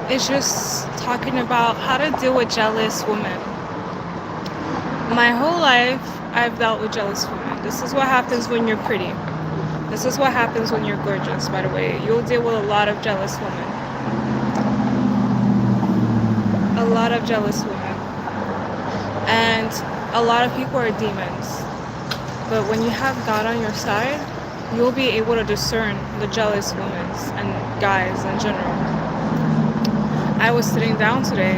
It's just talking about how to deal with jealous women. My whole life, I've dealt with jealous women. This is what happens when you're pretty. This is what happens when you're gorgeous, by the way. You'll deal with a lot of jealous women. A lot of jealous women. And a lot of people are demons. But when you have God on your side, you'll be able to discern the jealous women and guys in general. I was sitting down today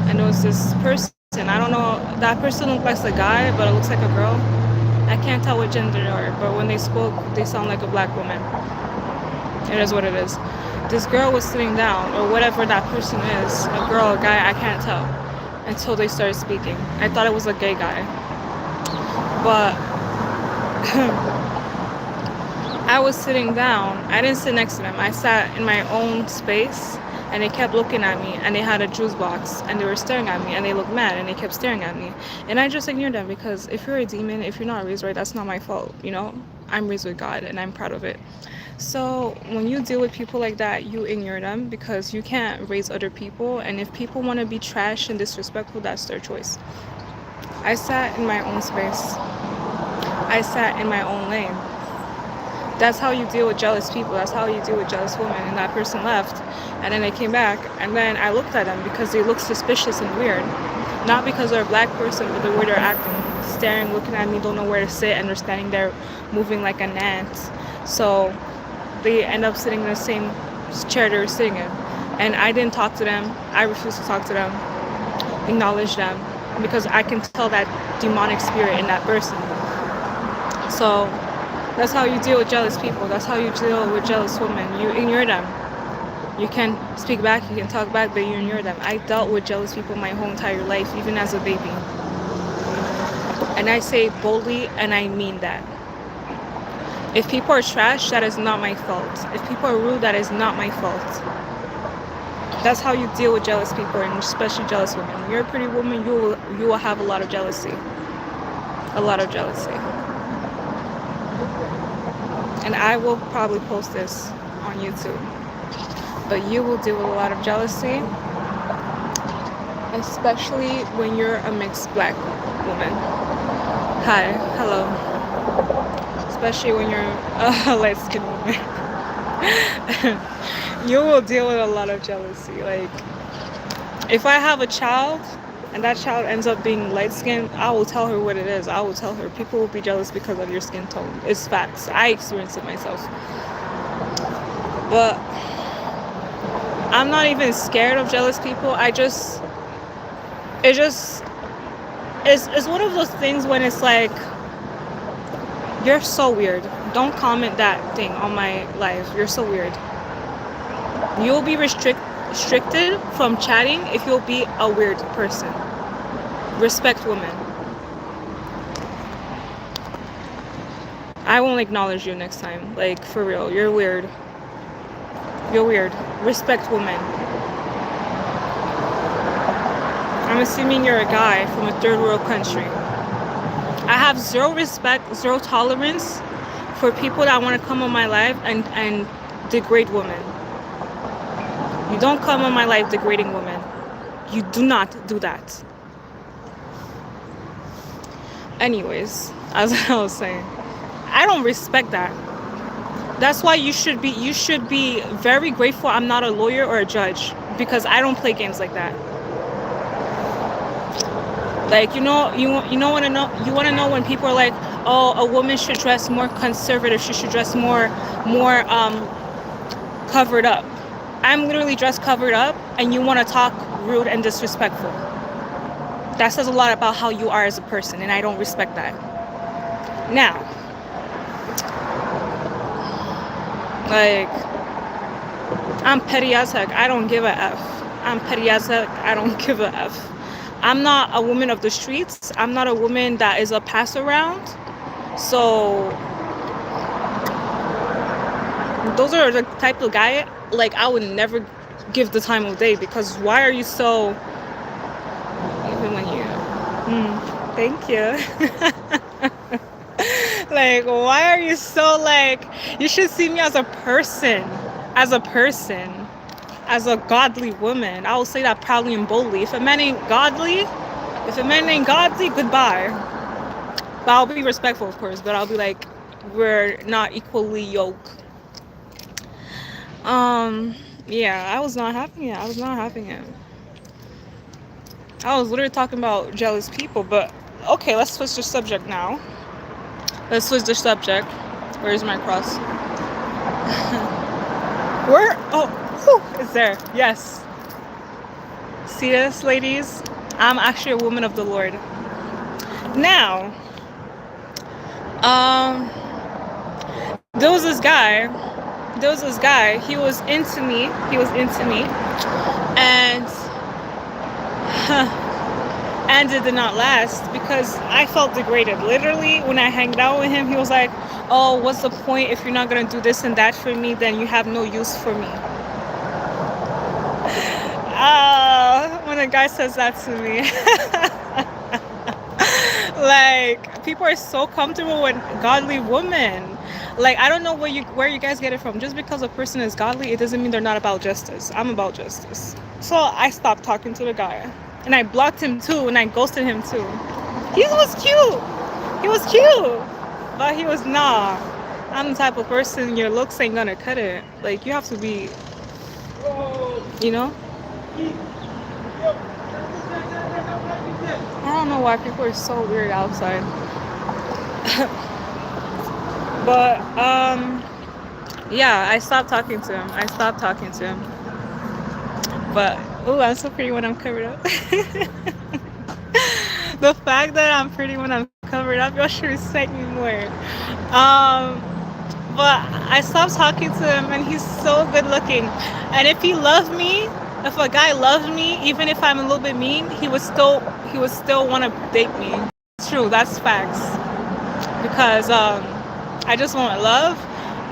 and there was this person. I don't know, that person looked like a guy, but it looks like a girl. I can't tell what gender they are, but when they spoke, they sound like a black woman. It is what it is. This girl was sitting down, or whatever that person is, a girl, a guy, I can't tell, until they started speaking. I thought it was a gay guy. But I was sitting down. I didn't sit next to them. I sat in my own space, and they kept looking at me, and they had a juice box, and they were staring at me, and they looked mad, and they kept staring at me. And I just ignored them because if you're a demon, if you're not raised right, that's not my fault, you know? I'm raised with God, and I'm proud of it. So when you deal with people like that, you ignore them because you can't raise other people, and if people want to be trash and disrespectful, that's their choice. I sat in my own space. I sat in my own lane. That's how you deal with jealous people. That's how you deal with jealous women. And that person left, and then they came back, and then I looked at them because they looked suspicious and weird. Not because they're a black person, but the way they're acting, staring, looking at me, don't know where to sit, and they're standing there moving like an ant. So they end up sitting in the same chair they were sitting in. And I didn't talk to them. I refused to talk to them, acknowledge them, because I can tell that demonic spirit in that person. So that's how you deal with jealous people. That's how you deal with jealous women. You ignore them. You can speak back, you can talk back, but you ignore them. I dealt with jealous people my whole entire life, even as a baby. And I say boldly, and I mean that. If people are trash, that is not my fault. If people are rude, that is not my fault. That's how you deal with jealous people, and especially jealous women. When you're a pretty woman, you will have a lot of jealousy. A lot of jealousy. And I will probably post this on YouTube. But you will deal with a lot of jealousy, especially when you're a mixed black woman. Hi, hello. Especially when you're a light-skinned woman. You will deal with a lot of jealousy. Like, if I have a child and that child ends up being light-skinned, I will tell her what it is. I will tell her people will be jealous because of your skin tone. It's facts. I experienced it myself. But I'm not even scared of jealous people. It's one of those things when it's like, you're so weird. Don't comment that thing on my live. You're so weird. You'll be restricted from chatting if you'll be a weird person. Respect women. I won't acknowledge you next time. Like, for real. You're weird. You're weird. Respect women. I'm assuming you're a guy from a third world country. I have zero respect, zero tolerance for people that want to come on my life and degrade women. You don't come on my life degrading women. You do not do that. Anyways, as I was saying, I don't respect that. That's why you should be very grateful I'm not a lawyer or a judge, because I don't play games like that. Like, you want to know when people are like, oh, a woman should dress more conservative, she should dress more covered up. I'm literally dressed covered up, and you want to talk rude and disrespectful. That says a lot about how you are as a person, and I don't respect that. Now, like, I'm petty as heck. I don't give a F. I'm petty as heck. I don't give a F. I'm not a woman of the streets. I'm not a woman that is a pass around. So those are the type of guy, like, I would never give the time of day, because why are you so, even when you, thank you. Like, why are you so, like, you should see me as a person. as a godly woman. I will say that proudly and boldly. If a man ain't godly, goodbye. But I'll be respectful, of course. But I'll be like, we're not equally yoked. Yeah, I was not having it. I was not having it. I was literally talking about jealous people. But okay, let's switch the subject now. Let's switch the subject. Where's my cross? Where? Oh, whew, it's there. Yes. See this, ladies? I'm actually a woman of the Lord. Now, there was this guy. He was into me. And and it did not last because I felt degraded. Literally, when I hanged out with him, he was like, "Oh, what's the point if you're not gonna do this and that for me? Then you have no use for me." When a guy says that to me, like, people are so comfortable with godly women. Like, I don't know where you guys get it from. Just because a person is godly, it doesn't mean they're not about justice. I'm about justice. So I stopped talking to the guy. And I blocked him too, and I ghosted him too. He was cute. But he was not. I'm the type of person, your looks ain't gonna cut it. Like, you have to be, you know? I don't know why people are so weird outside. But, yeah, I stopped talking to him. But, oh, I'm so pretty when I'm covered up. The fact that I'm pretty when I'm covered up, y'all should respect me more. But I stopped talking to him, and he's so good looking. And if if a guy loved me, even if I'm a little bit mean, he would still want to date me. It's true, that's facts. Because I just want love,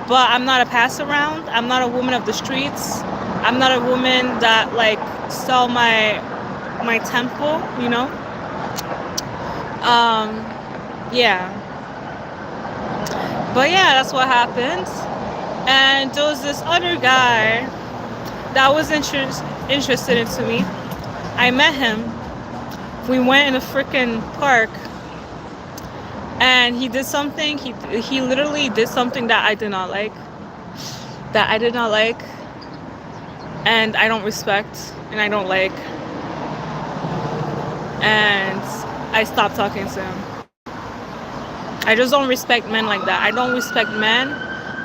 but I'm not a pass around. I'm not a woman of the streets. I'm not a woman that like sell my temple, you know. Yeah. But yeah, that's what happened. And there was this other guy that was interested into me. I met him. We went in a freaking park, and he did something. He literally did something that I did not like. And I don't respect, and I don't like. And I stopped talking to him. I just don't respect men like that. I don't respect men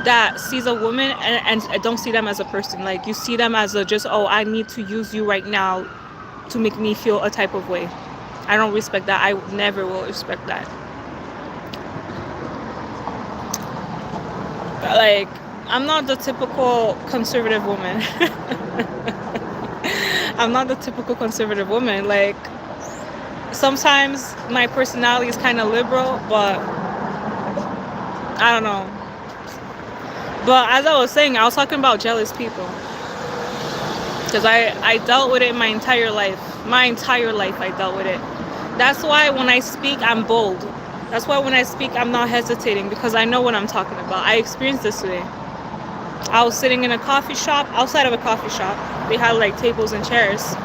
that sees a woman and don't see them as a person. Like, you see them as I need to use you right now to make me feel a type of way. I don't respect that. I never will respect that. Like, I'm not the typical conservative woman. Like, sometimes my personality is kind of liberal, but I don't know. But as I was saying, I was talking about jealous people. Because I dealt with it my entire life. I dealt with it. That's why when I speak, I'm bold. That's why when I speak, I'm not hesitating, because I know what I'm talking about. I experienced this today. I was sitting in a coffee shop, outside of a coffee shop. They had like tables and chairs.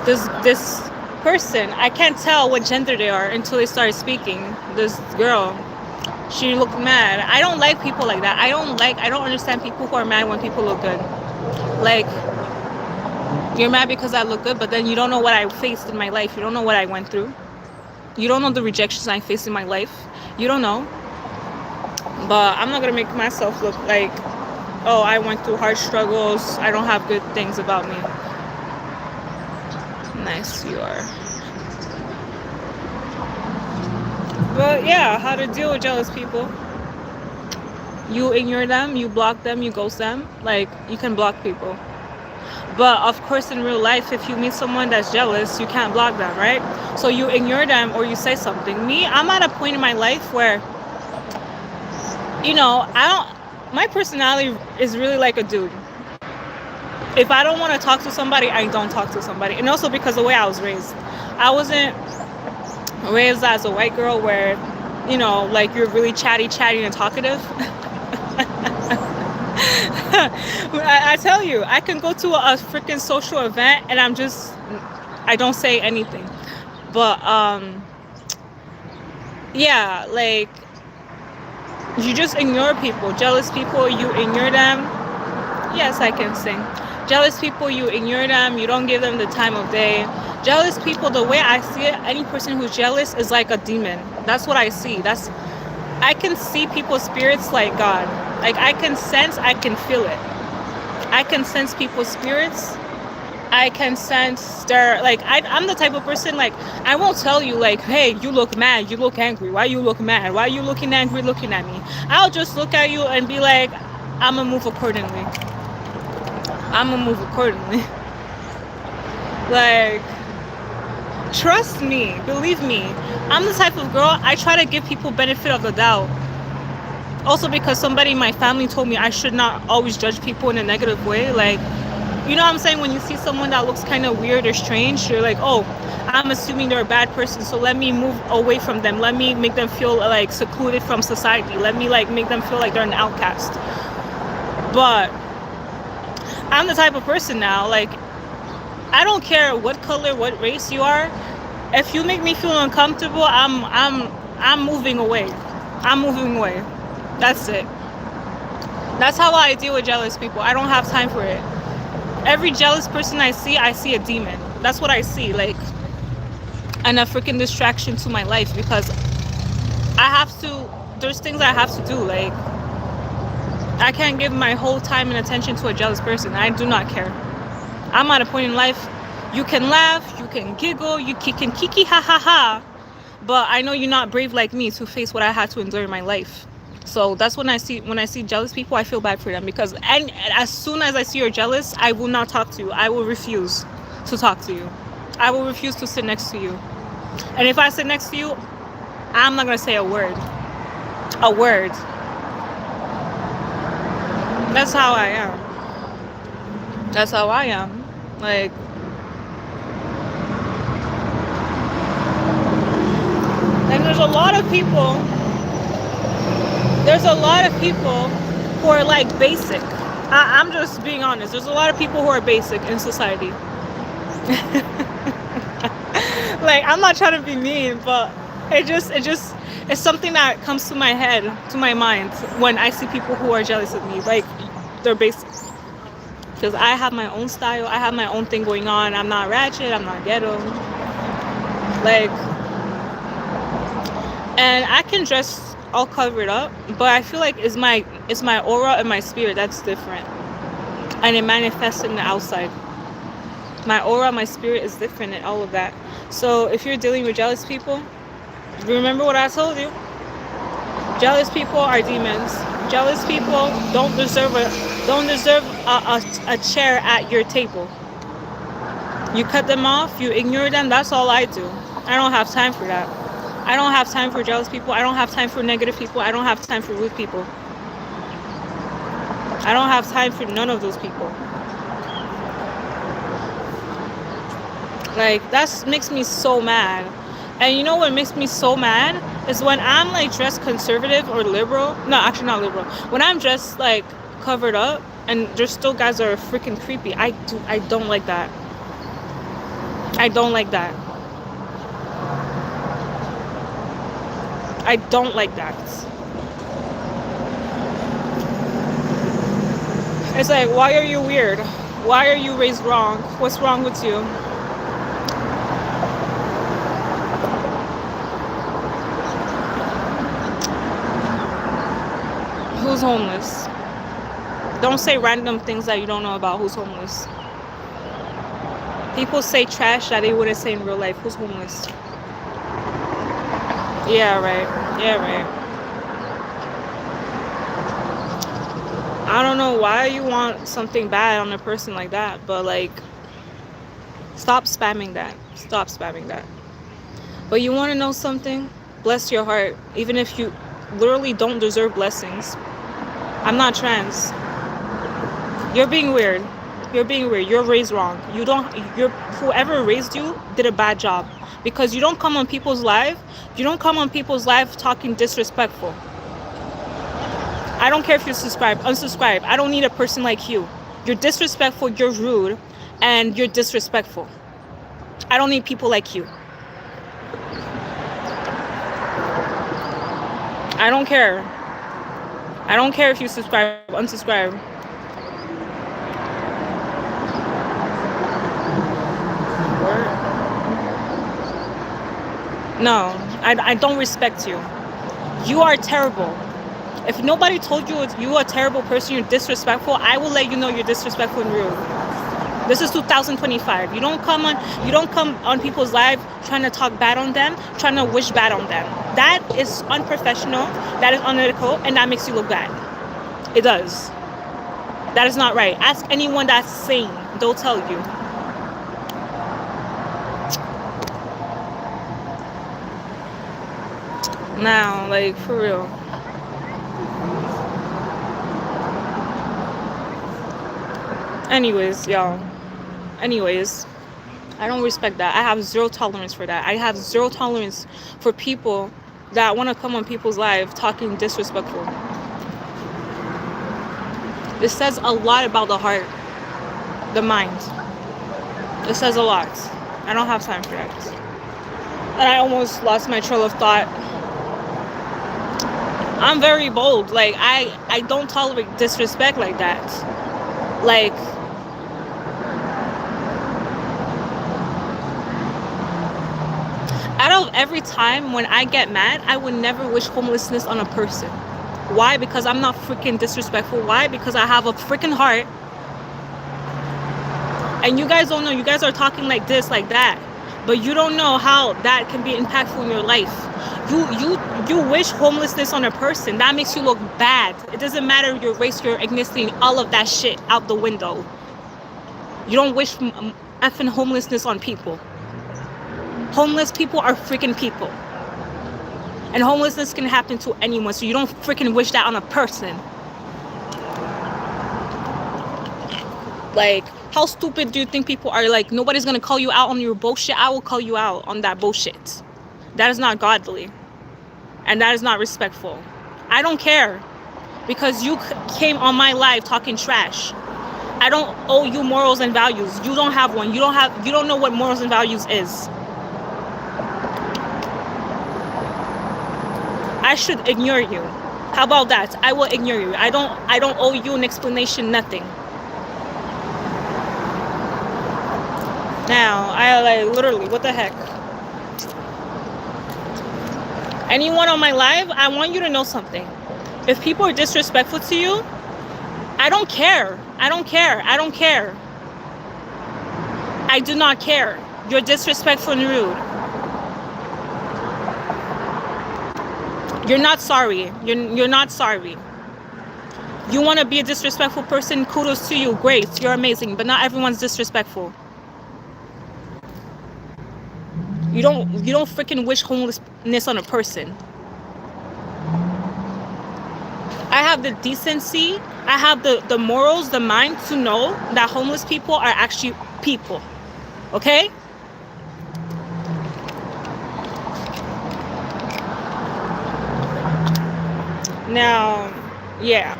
This person, I can't tell what gender they are until they started speaking. This girl, she looked mad. I don't like people like that. I don't understand people who are mad when people look good. Like, you're mad because I look good, but then you don't know what I faced in my life. You don't know what I went through. You don't know the rejections I faced in my life. You don't know. But I'm not going to make myself look like, oh, I went through hard struggles. I don't have good things about me. Nice you are. But yeah, how to deal with jealous people. You ignore them, you block them, you ghost them. Like, you can block people. But of course, in real life, if you meet someone that's jealous, you can't block them, right? So you ignore them or you say something. I'm at a point in my life where, you know, my personality is really like a dude. If I don't want to talk to somebody, I don't talk to somebody. And also because of the way I was raised. I wasn't raised as a white girl where, you know, like, you're really chatty and talkative. I tell you, I can go to a freaking social event and I don't say anything. But yeah, like you just ignore people. Jealous people, you ignore them. Yes, I can sing. Jealous people, you ignore them. You don't give them the time of day. Jealous people, the way I see it, any person who's jealous is like a demon. That's what I see. I can see people's spirits like God. Like I can sense, I can feel it. I can sense people's spirits. I can sense their like I'm the type of person like I won't tell you like, hey, you look mad, you look angry. Why you look mad? Why you looking angry looking at me? I'll just look at you and be like, I'ma move accordingly. I'ma move accordingly. Like, trust me, believe me. I'm the type of girl, I try to give people benefit of the doubt. Also because somebody in my family told me I should not always judge people in a negative way. Like, you know what I'm saying? When you see someone that looks kind of weird or strange, you're like, oh, I'm assuming they're a bad person, so let me move away from them. Let me make them feel like secluded from society. Let me like make them feel like they're an outcast. But I'm the type of person now, like, I don't care what color, what race you are. If you make me feel uncomfortable, I'm moving away. I'm moving away. That's it. That's how I deal with jealous people. I don't have time for it. Every jealous person I see a demon. That's what I see, like, and a freaking distraction to my life because there's things I have to do. Like, I can't give my whole time and attention to a jealous person. I do not care. I'm at a point in life, you can laugh, you can giggle, you can kiki ha ha ha, but I know you're not brave like me to face what I had to endure in my life. So that's when I see jealous people, I feel bad for them because and as soon as I see you're jealous, I will not talk to you. I will refuse to talk to you. I will refuse to sit next to you. And if I sit next to you, I'm not gonna say a word. A word. That's how I am. That's how I am. Like, and there's a lot of people who are like basic. I'm just being honest. There's a lot of people who are basic in society. Like, I'm not trying to be mean, but it's something that comes to my head, to my mind when I see people who are jealous of me. Like, they're basic. Because I have my own style. I have my own thing going on. I'm not ratchet. I'm not ghetto. Like, and I can dress all covered up, but I feel like it's my aura and my spirit that's different, and it manifests in the outside. My aura, my spirit is different and all of that. So if you're dealing with jealous people, remember what I told you. Jealous people are demons. Jealous people don't deserve a chair at your table. You cut them off, you ignore them. That's all I do. I don't have time for that. I don't have time for jealous people. I don't have time for negative people. I don't have time for rude people. I don't have time for none of those people. Like, that makes me so mad. And you know what makes me so mad is when I'm like dressed conservative or liberal. No, actually not liberal. When I'm dressed like covered up and there's still guys that are freaking creepy. I don't like that. I don't like that. I don't like that. It's like, why are you weird? Why are you raised wrong? What's wrong with you? Who's homeless? Don't say random things that you don't know about. Who's homeless? People say trash that they wouldn't say in real life. Who's homeless? Yeah, right. Yeah, right. I don't know why you want something bad on a person like that, but like, stop spamming that. Stop spamming that. But you want to know something? Bless your heart. Even if you literally don't deserve blessings. I'm not trans. You're being weird. You're being weird. You're raised wrong. Whoever raised you did a bad job. Because you don't come on people's live. You don't come on people's live talking disrespectful. I don't care if you subscribe, unsubscribe. I don't need a person like you. You're disrespectful, you're rude, and you're disrespectful. I don't need people like you. I don't care. I don't care if you subscribe, unsubscribe. No, I don't respect you. You are terrible. If nobody told you you are a terrible person, you're disrespectful, I will let you know you're disrespectful and rude. This is 2025. You don't come on people's lives trying to talk bad on them, trying to wish bad on them. That is unprofessional, that is unethical, and that makes you look bad. It does. That is not right. Ask anyone that's sane. They'll tell you. Now, like, for real. Anyways, y'all. Anyways, I don't respect that. I have zero tolerance for that. I have zero tolerance for people that want to come on people's lives talking disrespectful. It says a lot about the heart, the mind. It says a lot. I don't have time for that. And I almost lost my trail of thought. I'm very bold. Like, I don't tolerate disrespect like that. Like, out of every time when I get mad, I would never wish homelessness on a person. Why? Because I'm not freaking disrespectful. Why? Because I have a freaking heart. And you guys don't know. You guys are talking like this, like that. But you don't know how that can be impactful in your life. You wish homelessness on a person. That makes you look bad. It doesn't matter your race, your ethnicity, all of that shit out the window. You don't wish effing homelessness on people. Homeless people are freaking people. And homelessness can happen to anyone, so you don't freaking wish that on a person. Like, how stupid do you think people are? Like, nobody's gonna call you out on your bullshit. I will call you out on that bullshit. That is not godly. And that is not respectful. I don't care. Because you came on my live talking trash. I don't owe you morals and values. You don't have one. You don't know what morals and values is. I should ignore you. How about that? I will ignore you. I don't owe you an explanation, nothing. Now, I like literally, what the heck? Anyone on my live, I want you to know something. If people are disrespectful to you, I don't care. I don't care. I don't care. I do not care. You're disrespectful and rude. You're not sorry. You're not sorry. You want to be a disrespectful person, kudos to you. Great. You're amazing. But not everyone's disrespectful. You don't freaking wish homelessness on a person. I have the decency, I have the morals, the mind to know that homeless people are actually people. Okay? Now, yeah.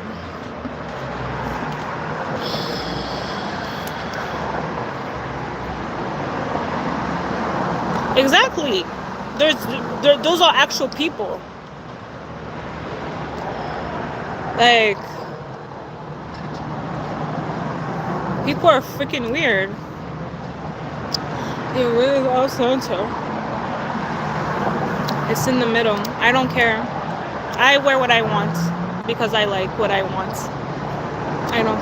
Exactly. Those are actual people. Like, people are freaking weird. It really is all center. It's in the middle. I don't care. I wear what I want because I like what I want. I don't.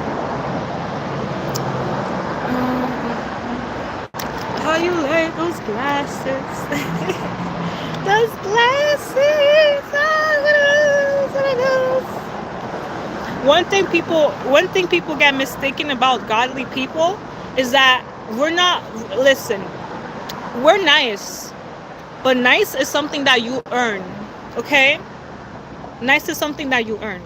How you wear those glasses? Those glasses. One thing people get mistaken about godly people is that we're not. Listen, we're nice, but nice is something that you earn. Okay? Nice is something that you earn.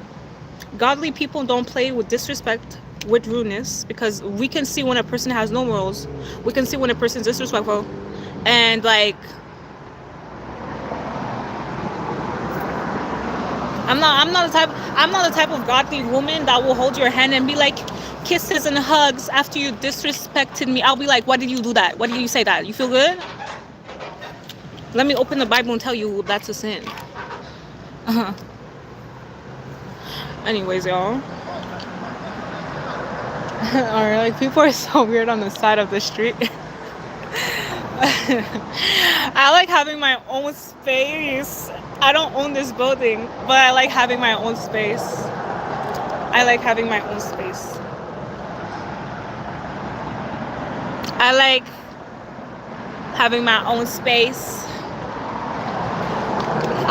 Godly people don't play with disrespect, with rudeness, because we can see when a person has no morals. We can see when a person's disrespectful. And like, I'm not the type. I'm not the type of godly woman that will hold your hand and be like, kisses and hugs after you disrespected me. I'll be like, why did you do that? Why did you say that? You feel good? Let me open the Bible and tell you that's a sin. Anyways, y'all. Alright, like people are so weird on the side of the street. I like having my own space. I don't own this building, but I like having my own space. I like having my own space. I like having my own space.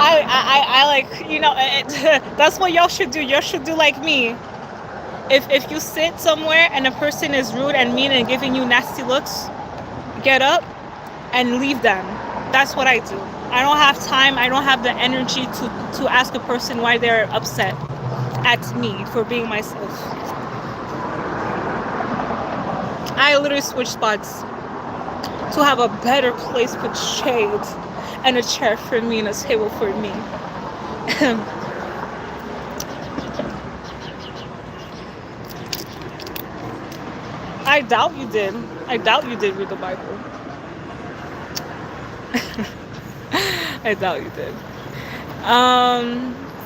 I like, you know, that's what y'all should do. Y'all should do like me. If you sit somewhere and a person is rude and mean and giving you nasty looks, get up and leave them. That's what I do. I don't have time. I don't have the energy to ask a person why they're upset at me for being myself. I literally switch spots to have a better place with shade and a chair for me and a table for me. I doubt you did. I doubt you did read the Bible. I doubt you did.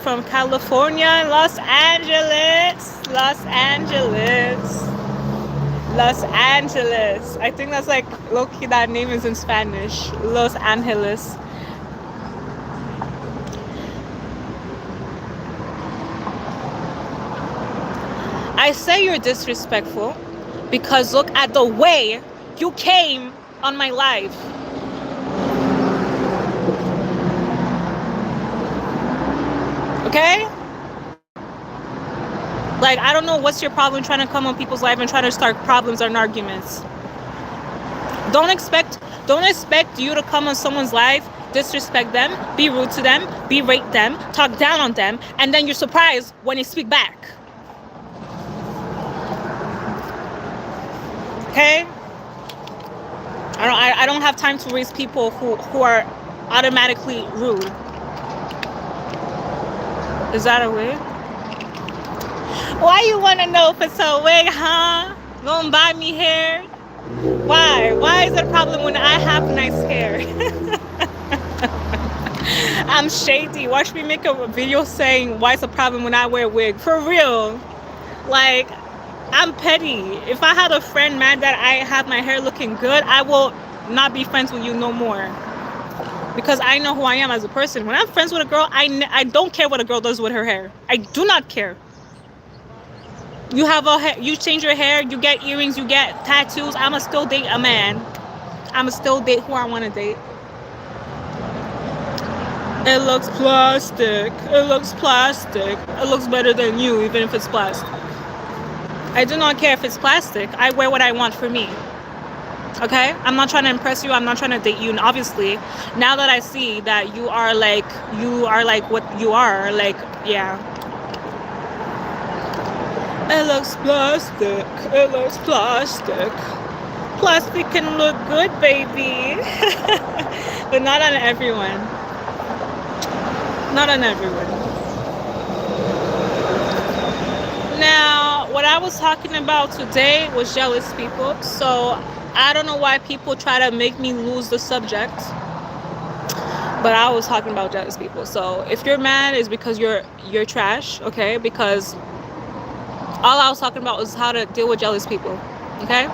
From California, Los Angeles. Los Angeles. Los Angeles. I think that's like low-key, that name is in Spanish. Los Angeles. I say you're disrespectful because look at the way you came on my live. Okay? Like, I don't know what's your problem trying to come on people's life and try to start problems and arguments. Don't expect you to come on someone's life, disrespect them, be rude to them, berate them, talk down on them, and then you're surprised when they speak back. Okay? I don't have time to raise people who are automatically rude. Is that a wig? Why you want to know if it's a wig, huh? Gonna buy me hair? Why? Why is it a problem when I have nice hair? I'm shady. Watch me make a video saying why it's a problem when I wear a wig. For real. Like, I'm petty. If I had a friend mad that I have my hair looking good, I will not be friends with you no more. Because I know who I am as a person. When I'm friends with a girl, I don't care what a girl does with her hair. I do not care. You change your hair, you get earrings, you get tattoos. I'ma still date a man. I'ma still date who I want to date. It looks plastic. It looks plastic. It looks better than you, even if it's plastic. I do not care if it's plastic. I wear what I want for me. Okay? I'm not trying to impress you. I'm not trying to date you. And obviously, now that I see that you are like what you are, like, yeah. It looks plastic. It looks plastic. Plastic can look good, baby. But not on everyone. Not on everyone. Now, what I was talking about today was jealous people. So I don't know why people try to make me lose the subject. But I was talking about jealous people. So if you're mad, it's because you're trash, okay? Because all I was talking about was how to deal with jealous people, okay?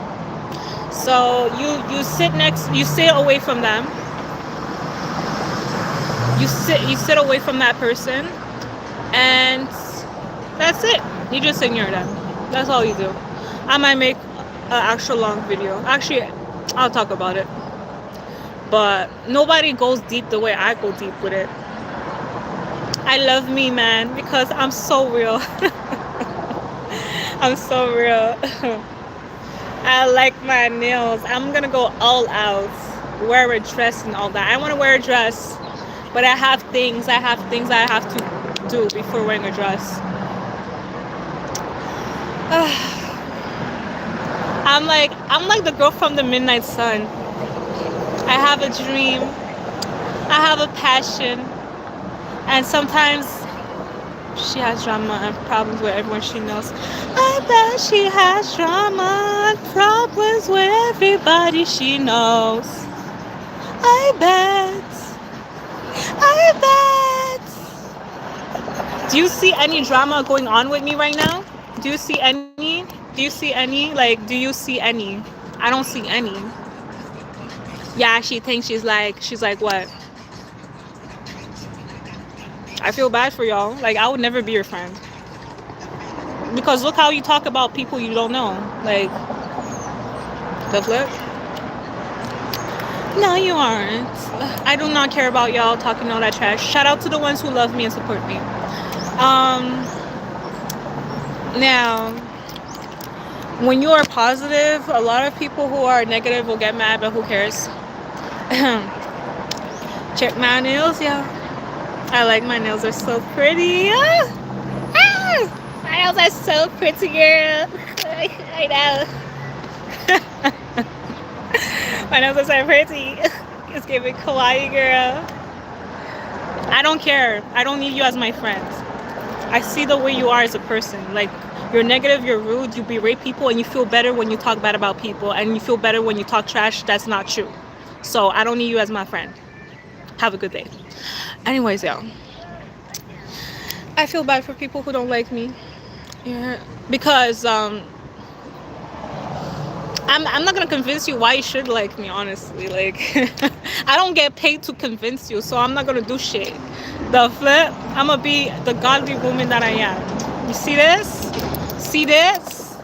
So you sit away from them. You sit away from that person, and that's it. You just ignore them. That's all you do. I might make an extra long video. Actually, I'll talk about it. But nobody goes deep the way I go deep with it. I love me, man, because I'm so real. I'm so real. I like my nails. I'm gonna go all out. Wear a dress and all that. I want to wear a dress, but I have things I have to do before wearing a dress. I'm like the girl from the Midnight Sun. I have a dream. I have a passion. And sometimes She has drama and problems with everyone she knows. I bet she has drama and problems with everybody she knows. I bet. I bet. Do you see any drama going on with me right now? Do you see any? Do you see any? Like, do you see any? I don't see any. Yeah, she thinks she's like what? I feel bad for y'all. Like, I would never be your friend. Because look how you talk about people you don't know. Like, the flip? No, you aren't. I do not care about y'all talking all that trash. Shout out to the ones who love me and support me. Now, when you are positive, a lot of people who are negative will get mad, but who cares? Check my nails, y'all. I like my nails, are so pretty. My nails are so pretty, girl. I know. My nails are so pretty. It's giving kawaii, girl. I don't care. I don't need you as my friend. I see the way you are as a person. Like, you're negative, you're rude, you berate people, and you feel better when you talk bad about people, and you feel better when you talk trash. That's not true. So I don't need you as my friend. Have a good day. Anyways, y'all, I feel bad for people who don't like me. Yeah, because I'm not gonna convince you why you should like me, honestly. Like, I don't get paid to convince you, so I'm not gonna do shit. The flip, I'm gonna be the godly woman that I am. You see this? See this?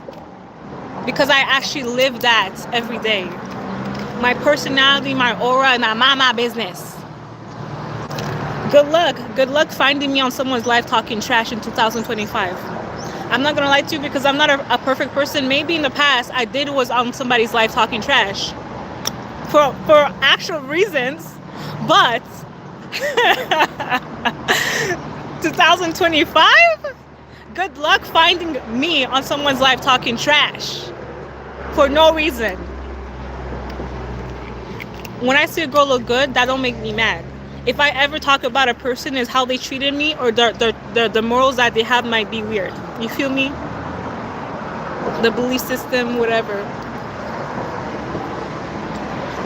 Because I actually live that every day. My personality, my aura, and I'm my business. Good luck. Good luck finding me on someone's live talking trash in 2025. I'm not gonna lie to you, because I'm not a perfect person. Maybe in the past I was on somebody's live talking trash for actual reasons, but 2025, good luck finding me on someone's live talking trash for no reason. When I see a girl look good, that don't make me mad. If I ever talk about a person is how they treated me, or the morals that they have might be weird. You feel me? The belief system, whatever.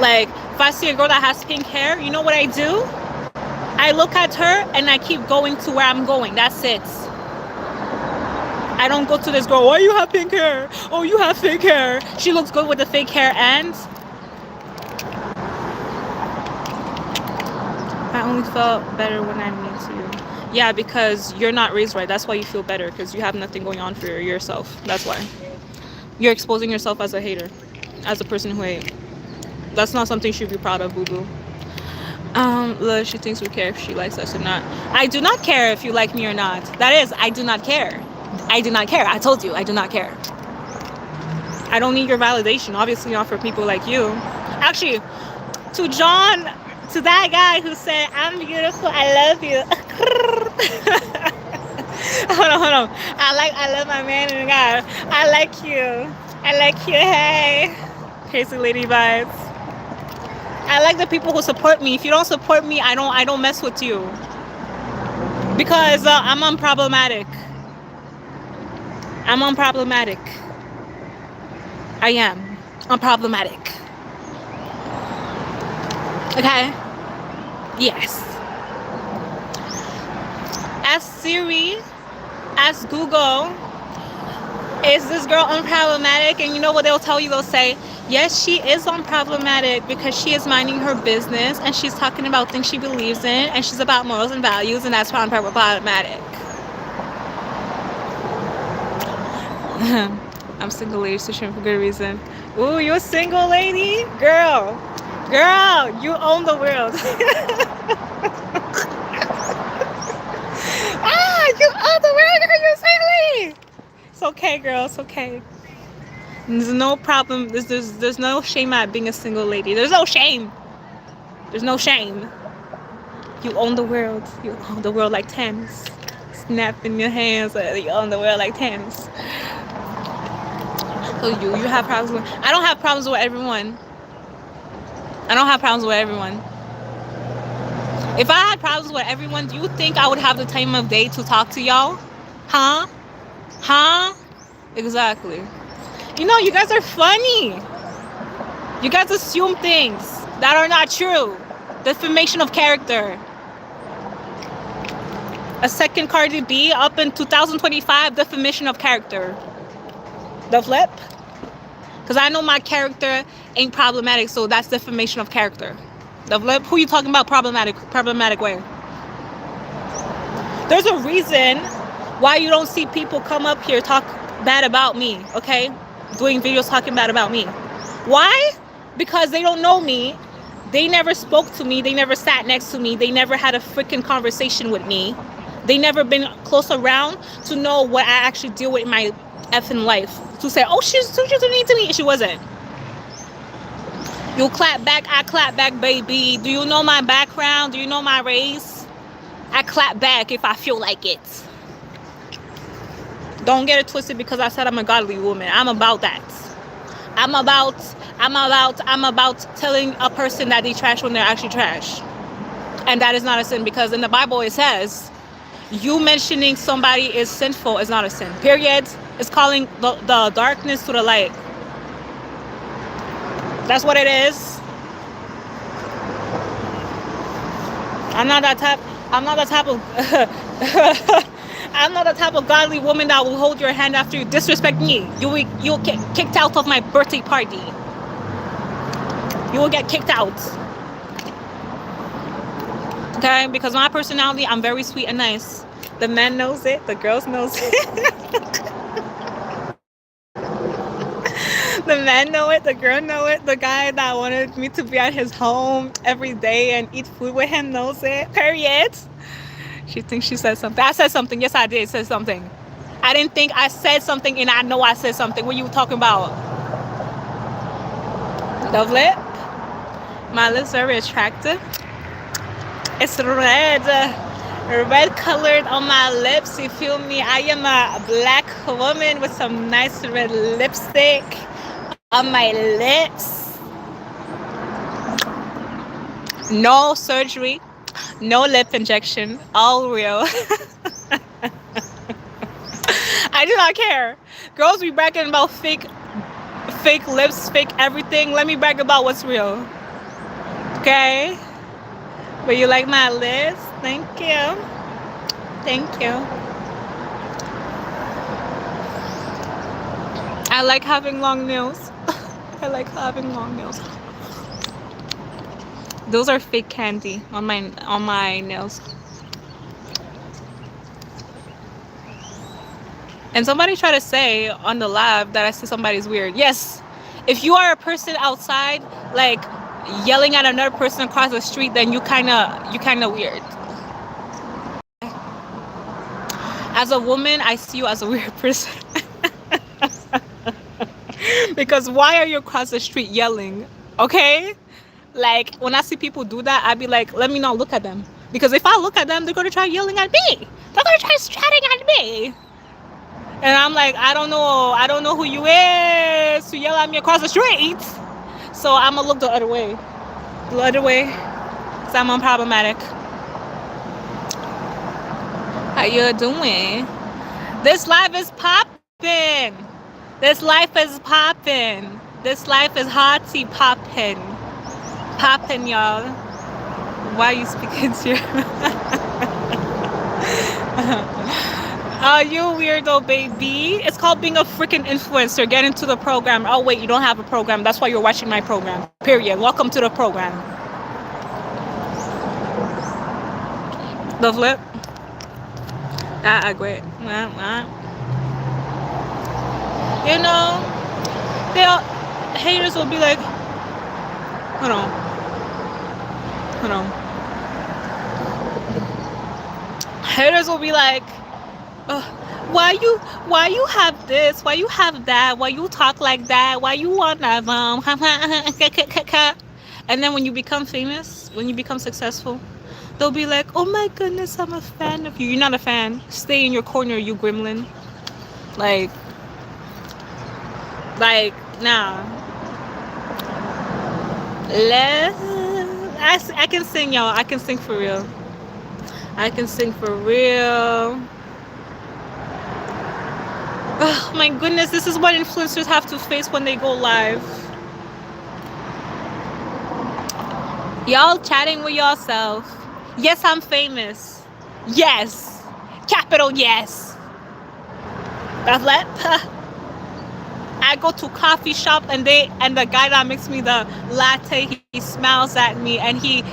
Like, if I see a girl that has pink hair, you know what I do? I look at her and I keep going to where I'm going. That's it. I don't go to this girl, why you have pink hair? Oh, you have fake hair. She looks good with the fake hair, and I only felt better when I'm mean to you. Yeah, because you're not raised right. That's why you feel better, because you have nothing going on for yourself. That's why. You're exposing yourself as a hater, as a person who hates. That's not something you should be proud of, boo-boo. Look, she thinks we care if she likes us or not. I do not care if you like me or not. That is, I do not care. I do not care. I told you, I do not care. I don't need your validation. Obviously not for people like you. Actually, to John... to that guy who said, I'm beautiful, I love you. hold on. I love my man and God. I like you. Hey. Crazy lady vibes. I like the people who support me. If you don't support me, I don't mess with you. Because I'm unproblematic. I am unproblematic. Okay? Yes. Ask Siri, ask Google, is this girl unproblematic? And you know what they'll tell you? They'll say, yes, she is unproblematic because she is minding her business and she's talking about things she believes in and she's about morals and values, and that's why I'm unproblematic. I'm single, lady, searching for good reason. Ooh, you a single lady? Girl, you own the world. You own the world, girl, you're a single lady. It's okay, girl, it's okay. There's no problem. There's no shame at being a single lady. There's no shame. You own the world. You own the world like Thames. Snap in your hands. You own the world like Thames. So you have problems with... I don't have problems with everyone. If I had problems with everyone, do you think I would have the time of day to talk to y'all? Huh? Huh? Exactly. You know, you guys are funny. You guys assume things that are not true. Defamation of character. A second Cardi B up in 2025, defamation of character. The flip? Because I know my character ain't problematic, so that's defamation of character. The flip? Who you talking about problematic way? There's a reason why you don't see people come up here talk bad about me, okay? Doing videos talking bad about me. Why? Because they don't know me. They never spoke to me. They never sat next to me. They never had a freaking conversation with me. They never been close around to know what I actually deal with in my effing life. To say, oh, she's too mean to me. She wasn't. You clap back, I clap back, baby. Do you know my background? Do you know my race? I clap back if I feel like it. Don't get it twisted because I said I'm a godly woman. I'm about that. I'm about telling a person that they trash when they're actually trash. And that is not a sin, because in the Bible it says you mentioning somebody is sinful is not a sin. Period. It's calling the darkness to the light. That's what it is. I'm not the type of godly woman that will hold your hand after you disrespect me. You'll get kicked out of my birthday party. You will get kicked out. Okay? Because my personality, I'm very sweet and nice. The man knows it. The girls knows it. The man know it. The girl know it. The guy that wanted me to be at his home every day and eat food with him knows it. Period. She thinks she said something. I said something. Yes, I did say something. I didn't think I said something, and I know I said something. What are you talking about? The lip? My lips are very attractive. It's red. Red colored on my lips. You feel me? I am a black woman with some nice red lipstick on my lips. No surgery. No lip injection. All real. I do not care. Girls be bragging about fake lips, fake everything. Let me brag about what's real. Okay? But you like my lips? Thank you. Thank you. I like having long nails. I like having long nails. Those are fake candy on my nails. And somebody tried to say on the live that I said somebody's weird. Yes, if you are a person outside, like yelling at another person across the street, then you kind of weird. As a woman, I see you as a weird person. Because why are you across the street yelling? Okay? Like, when I see people do that, I'd be like, let me not look at them. Because if I look at them, they're going to try yelling at me. They're going to try shouting at me. And I'm like, I don't know who you is to yell at me across the street. So I'm going to look the other way. The other way. Because I'm unproblematic. How you doing? This life is popping. This life is popping. This life is hotty popping. Popping, y'all. Why are you speaking to Oh, you weirdo, baby. It's called being a freaking influencer. Get into the program. Oh, wait, you don't have a program. That's why you're watching my program. Period. Welcome to the program. The flip. I agree. You know, haters will be like, hold on. Haters will be like, why you have this? Why you have that? Why you talk like that? Why you want that? And then when you become famous, when you become successful, they'll be like, oh my goodness, I'm a fan of you. You're not a fan. Stay in your corner, you gremlin. Like, nah. I can sing, y'all. I can sing for real. I can sing for real. Oh my goodness, this is what influencers have to face when they go live. Y'all chatting with yourself. Yes, I'm famous. Yes. Capital yes. Bavlet. I go to coffee shop and the guy that makes me the latte, he smiles at me and he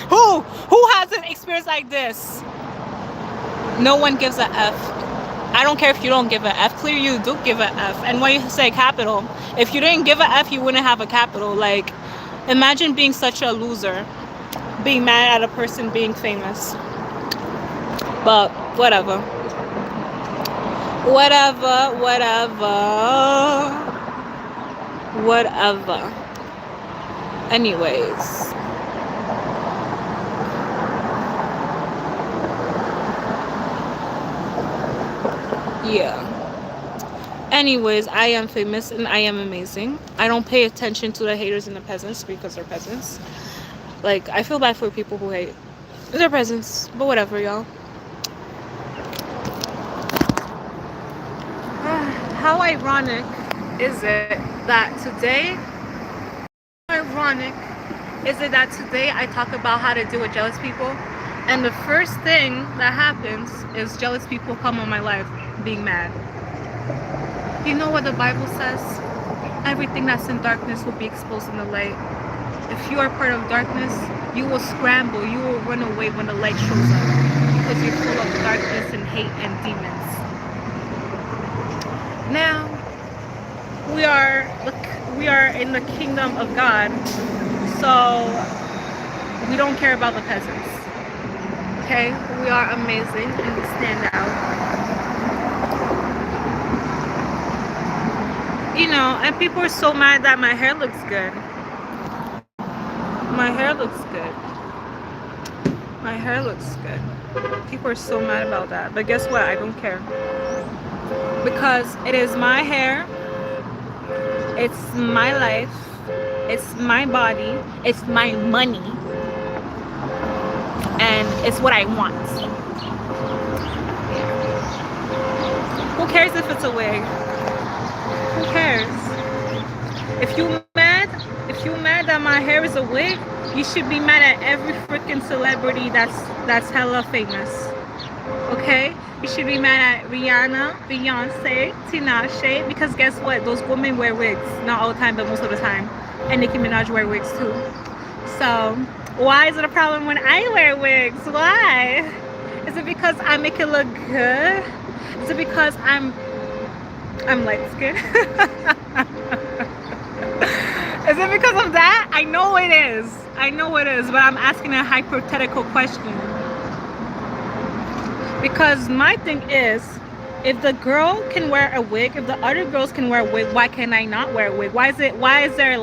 who has an experience like this? No one gives a F. I don't care if you don't give an F. Clear you do give an F. And when you say capital, if you didn't give an F, you wouldn't have a capital. Like, imagine being such a loser, being mad at a person being famous. But whatever. Whatever. Anyways. Yeah. Anyways, I am famous and I am amazing. I don't pay attention to the haters and the peasants because they're peasants. Like, I feel bad for people who hate. They're peasants, but whatever, y'all. How ironic is it that today I talk about how to deal with jealous people, and the first thing that happens is jealous people come on my life being mad. You know what the Bible says? Everything that's in darkness will be exposed in the light. If you are part of darkness, you will scramble, you will run away when the light shows up, because you're full of darkness and hate and demons. Now, we are in the kingdom of God, so we don't care about the peasants. Okay? We are amazing and we stand out. You know, and people are so mad that my hair looks good. My hair looks good. My hair looks good. People are so mad about that. But guess what? I don't care. Because it is my hair. It's my life. It's my body. It's my money. And it's what I want. Who cares if it's a wig? Who cares? If you mad that my hair is a wig, you should be mad at every freaking celebrity that's hella famous. Okay? You should be mad at Rihanna, Beyonce, Tinashe, because guess what? Those women wear wigs. Not all the time, but most of the time. And Nicki Minaj wear wigs too. So why is it a problem when I wear wigs? Why? Is it because I make it look good? Is it because I'm light skinned? Is it because of that? I know it is. I know it is, but I'm asking a hypothetical question. Because my thing is, if the girl can wear a wig, if the other girls can wear a wig, why can I not wear a wig? Why is there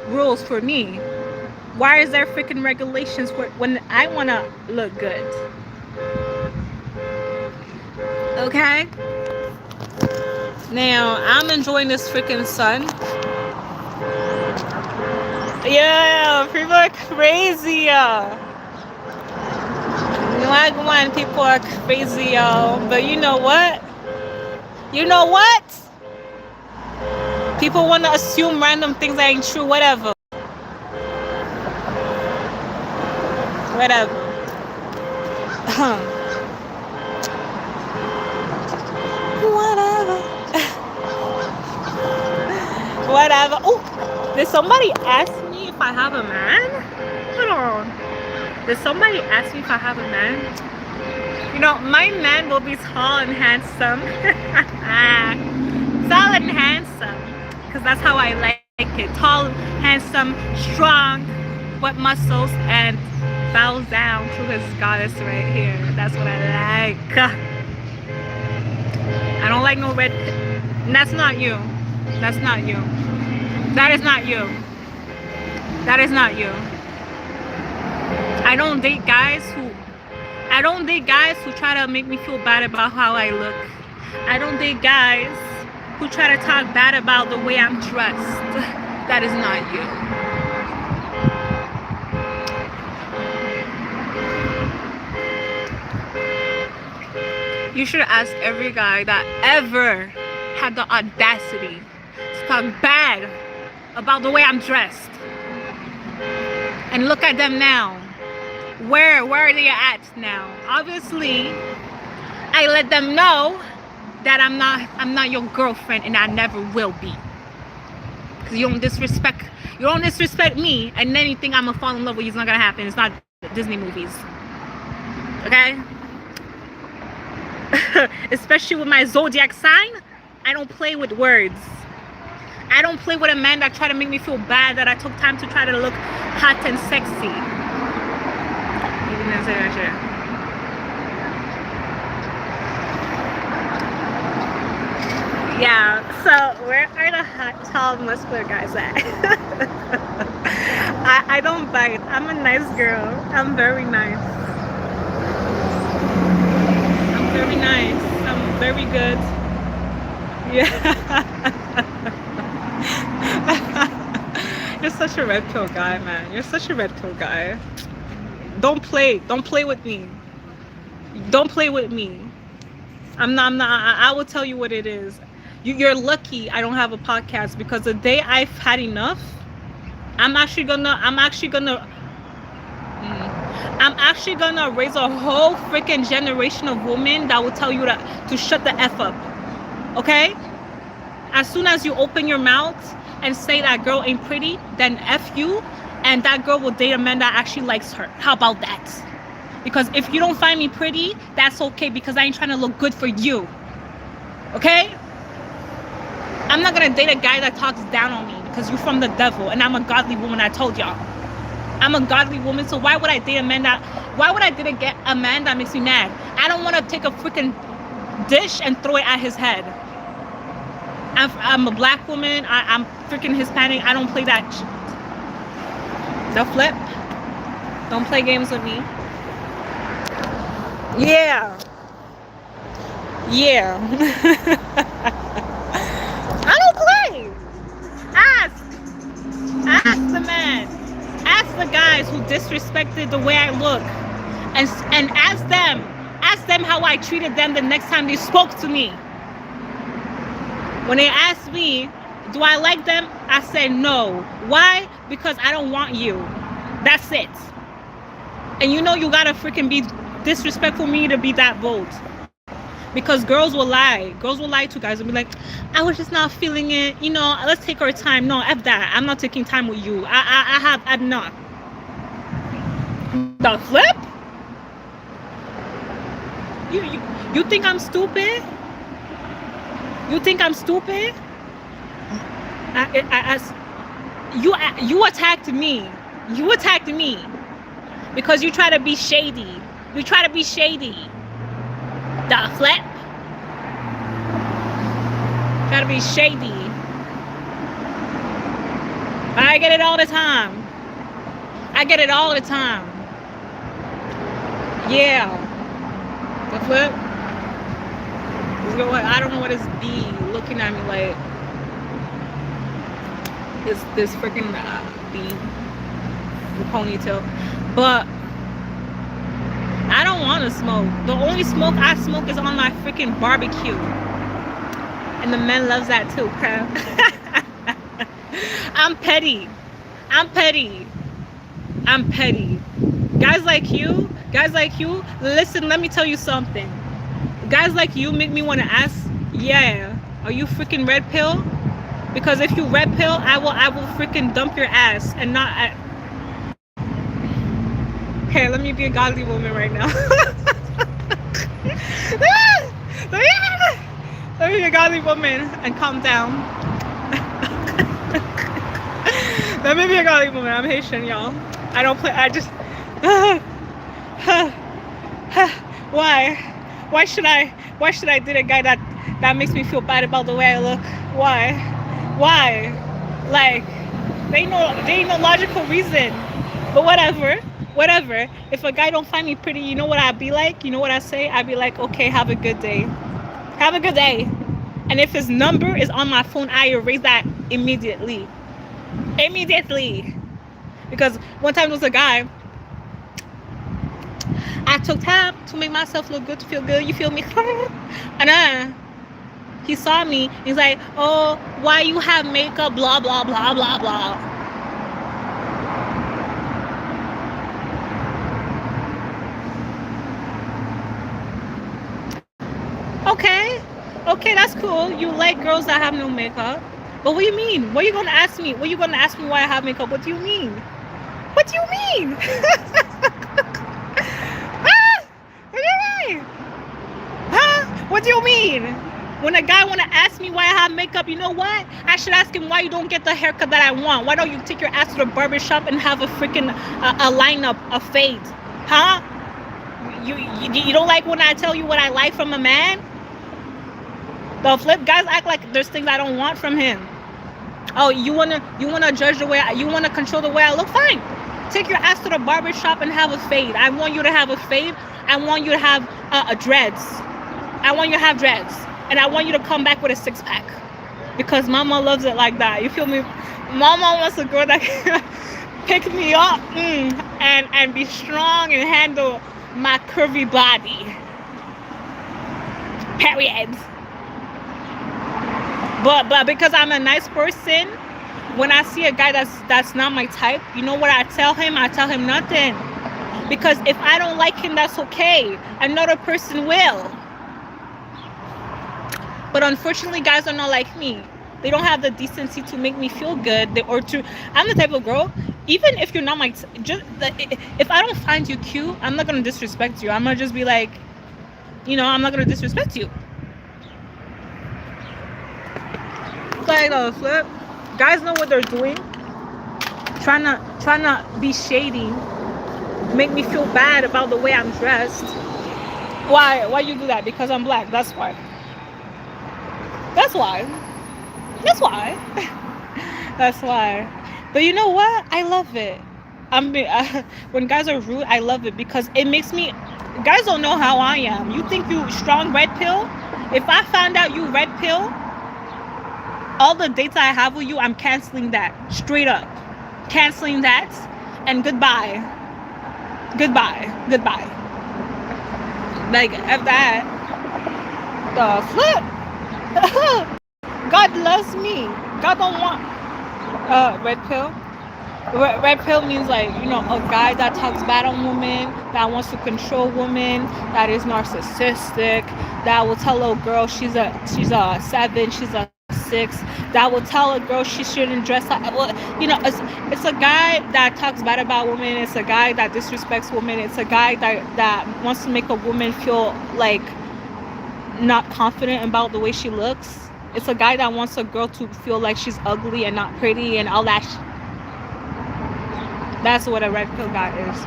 rules for me? Why is there freaking regulations for when I want to look good? Okay? Now, I'm enjoying this freaking sun. Yeah, people are crazy. Wagwan, people are crazy, y'all. But you know what? You know what? People want to assume random things that ain't true. Whatever. Whatever. Whatever. Whatever. Oh, did somebody ask me if I have a man? Hold on. Did somebody ask me if I have a man? You know, my man will be tall and handsome. Tall and handsome. Because that's how I like it. Tall, handsome, strong, with muscles, and bows down to his goddess right here. That's what I like. I don't like no red. That's not you. That's not you. That is not you. That is not you. I don't date guys who try to make me feel bad about how I look. I don't date guys who try to talk bad about the way I'm dressed. That is not you. You should ask every guy that ever had the audacity to talk bad about the way I'm dressed. And look at them now. Where are they at now? Obviously, I let them know that I'm not your girlfriend, and I never will be. Cause you don't disrespect me, and then you think I'm gonna fall in love with you. It's not gonna happen. It's not Disney movies. Okay? Especially with my zodiac sign, I don't play with words. I don't play with a man that try to make me feel bad that I took time to try to look hot and sexy. You didn't say that shit. Yeah, so where are the hot, tall, muscular guys at? I don't bite. I'm a nice girl. I'm very nice. I'm very nice. I'm very good. Yeah. You're such a red pill guy, man. You're such a red pill guy. Don't play with me. Don't play with me. I'm not, I will tell you what it is. You're lucky I don't have a podcast, because the day I've had enough, I'm actually gonna raise a whole freaking generation of women that will tell you to shut the F up. Okay? As soon as you open your mouth and say that girl ain't pretty, then F you, and that girl will date a man that actually likes her. How about that? Because if you don't find me pretty, that's okay, because I ain't trying to look good for you. Okay? I'm not gonna date a guy that talks down on me because you're from the devil, and I'm a godly woman. I told y'all, I'm a godly woman. So why would I date a man that makes me mad? I don't want to take a freaking dish and throw it at his head. I'm a black woman. I'm freaking Hispanic. I don't play that shit. The flip. Don't play games with me. Yeah. I don't play. Ask the man. Ask the guys who disrespected the way I look, and ask them how I treated them the next time they spoke to me. When they asked me, do I like them? I said no. Why? Because I don't want you. That's it. And you know you gotta freaking be disrespectful for me to be that bold. Because girls will lie. Girls will lie to guys and be like, I was just not feeling it. You know, let's take our time. No, F that. I'm not taking time with you. I'm not. The flip? You think I'm stupid? You think I'm stupid? You attacked me. You attacked me. Because you try to be shady. You try to be shady. The flip. Gotta be shady. I get it all the time. Yeah. The flip. I don't know what is B looking at me like. This freaking B. The ponytail. But I don't want to smoke. The only smoke I smoke is on my freaking barbecue. And the men loves that too, crap. I'm petty. Guys like you, listen, let me tell you something. Guys like you make me want to ask, yeah, are you freaking red pill? Because if you red pill, I will freaking dump your ass and not... Hey, let me be a godly woman right now. Let me be a godly woman and calm down. Let me be a godly woman. I'm Haitian, y'all. I don't play. I just... Why? Why should I date a guy that makes me feel bad about the way I look? Why? Like, there ain't no logical reason. But whatever. If a guy don't find me pretty, you know what I'd be like? You know what I say? I'd be like, okay, have a good day. And if his number is on my phone, I erase that immediately. Because one time there was a guy, I took time to make myself look good, to feel good. You feel me? And then he saw me. He's like, "Oh, why you have makeup? Blah blah blah blah blah." Okay, okay, that's cool. You like girls that have no makeup. But what do you mean? What are you gonna ask me? What are you gonna ask me why I have makeup? What do you mean? What do you mean? Ah, what do you mean? Huh? What do you mean? When a guy wanna ask me why I have makeup, you know what? I should ask him why you don't get the haircut that I want. Why don't you take your ass to the barber shop and have a freaking a lineup, a fade? Huh? You don't like when I tell you what I like from a man? The flip, guys act like there's things I don't want from him. Oh, you wanna judge the way you wanna control the way I look? Fine. Take your ass to the barber shop and have a fade. I want you to have a fade. I want you to have a dreads. I want you to have dreads, and I want you to come back with a 6-pack, because mama loves it like that. You feel me? Mama wants a girl that can pick me up and be strong and handle my curvy body. Period. But because I'm a nice person, when I see a guy that's not my type, you know what I tell him? I tell him nothing. Because if I don't like him, that's okay. Another person will. But unfortunately, guys are not like me. They don't have the decency to make me feel good. I'm the type of girl, even if you're not my, if I don't find you cute, I'm not gonna disrespect you. I'm gonna just be like, I'm not gonna disrespect you. Like the flip, guys know what they're doing. Trying to be shady, make me feel bad about the way I'm dressed. Why you do that? Because I'm black. That's why. That's why. That's why. But you know what? I love it. When guys are rude, I love it, because it makes me. Guys don't know how I am. You think you strong red pill? If I found out you red pill, all the dates I have with you, I'm canceling that. Straight up. Canceling that. And goodbye. Like, after that, the flip. God loves me. God don't want red pill. Red pill means, like, a guy that talks bad on women, that wants to control women, that is narcissistic, that will tell a girl she's a 7, she's a 6, that will tell a girl she shouldn't dress like. Well, it's a guy that talks bad about women. It's a guy that disrespects women. It's a guy that wants to make a woman feel like not confident about the way she looks. It's a guy that wants a girl to feel like she's ugly and not pretty and all that. That's what a red pill guy is.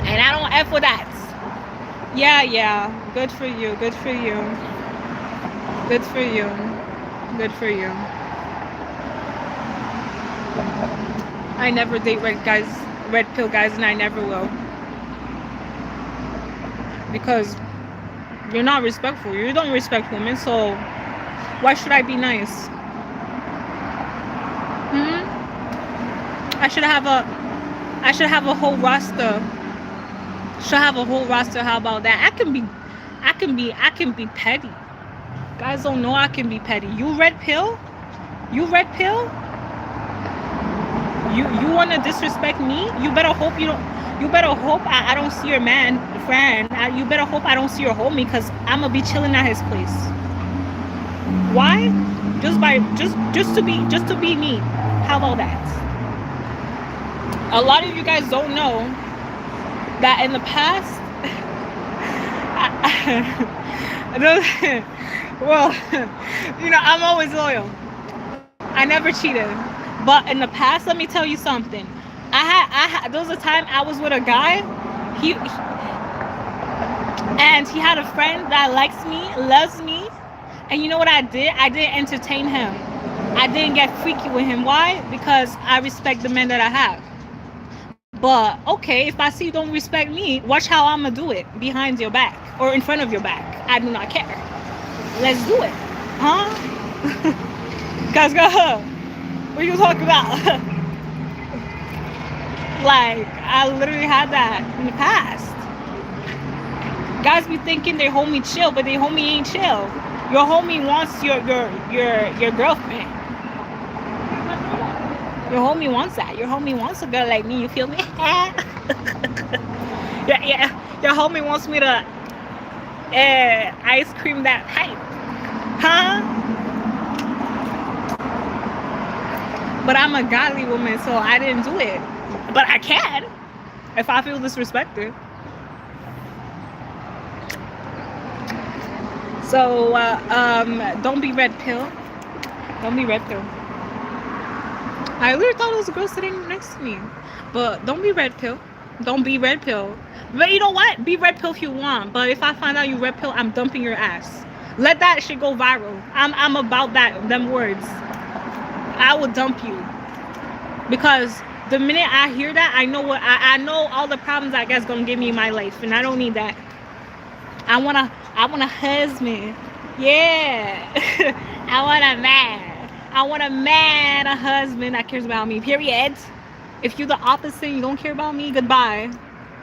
And I don't F with that. Yeah. Good for you. I never date red pill guys, and I never will. Because you're not respectful. You don't respect women, so why should I be nice? I should have a whole roster. How about that? I can be petty. Guys don't know I can be petty. You red pill? You want to disrespect me? You better hope I don't see your friend. You better hope I don't see your homie, because I'm gonna be chilling at his place. Why? Just to be me. How about that? A lot of you guys don't know that in the past, well, I'm always loyal. I never cheated. But in the past, let me tell you something. There was a time I was with a guy. And he had a friend that likes me, loves me. And you know what I did? I didn't entertain him. I didn't get freaky with him. Why? Because I respect the men that I have. But, okay, if I see you don't respect me, watch how I'm going to do it behind your back or in front of your back. I do not care. Let's do it. Huh? Guys, go. What are you talking about? Like, I literally had that in the past. Guys be thinking they homie chill, but they homie ain't chill. Your homie wants your girlfriend. Your homie wants that. Your homie wants a girl like me. You feel me? Yeah. Your homie wants me to ice cream that pipe, huh? But I'm a godly woman, so I didn't do it. But I can if I feel disrespected. So don't be red pill. Don't be red pill. I literally thought it was a girl sitting next to me. But don't be red pill. Don't be red pill. But you know what? Be red pill if you want. But if I find out you red pill, I'm dumping your ass. Let that shit go viral. I'm about that, them words. I will dump you. Because the minute I hear that, I know what I know all the problems I guess gonna give me in my life. And I don't need that. I want a husband. Yeah. I want a man. I want a man, a husband that cares about me. Period. If you're the opposite, you don't care about me, goodbye.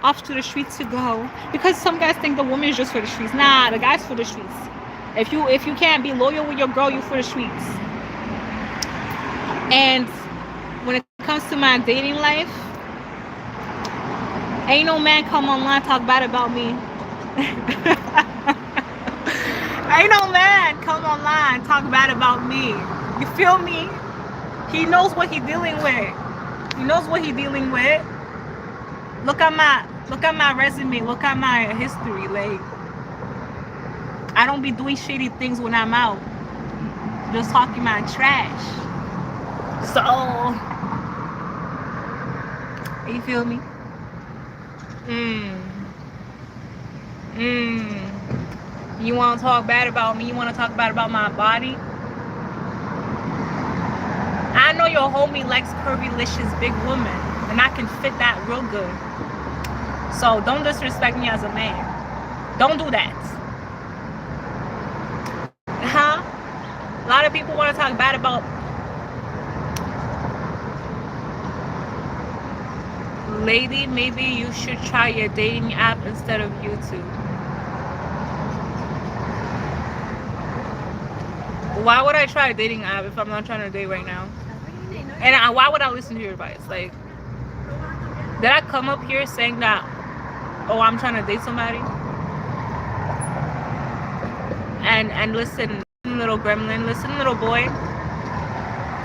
Off to the streets to go. Because some guys think the woman is just for the streets. Nah, the guy's for the streets. If you can't be loyal with your girl, you're for the streets. And when it comes to my dating life, ain't no man come online talk bad about me. Ain't no man come online talk bad about me. You feel me? He knows what he's dealing with. He knows what he's dealing with. Look at my resume. Look at my history. Like, I don't be doing shady things when I'm out. Just talking my trash. So, you feel me? You want to talk bad about me? You want to talk bad about my body? I know your homie likes curvy-licious big women, and I can fit that real good. So don't disrespect me as a man. Don't do that. Huh? A lot of people want to talk bad about lady. Maybe you should try your dating app instead of YouTube. Why would I try a dating app if I'm not trying to date right now? And why would I listen to your advice? Like, did I come up here saying that, oh, I'm trying to date somebody? And listen, little gremlin, listen, little boy.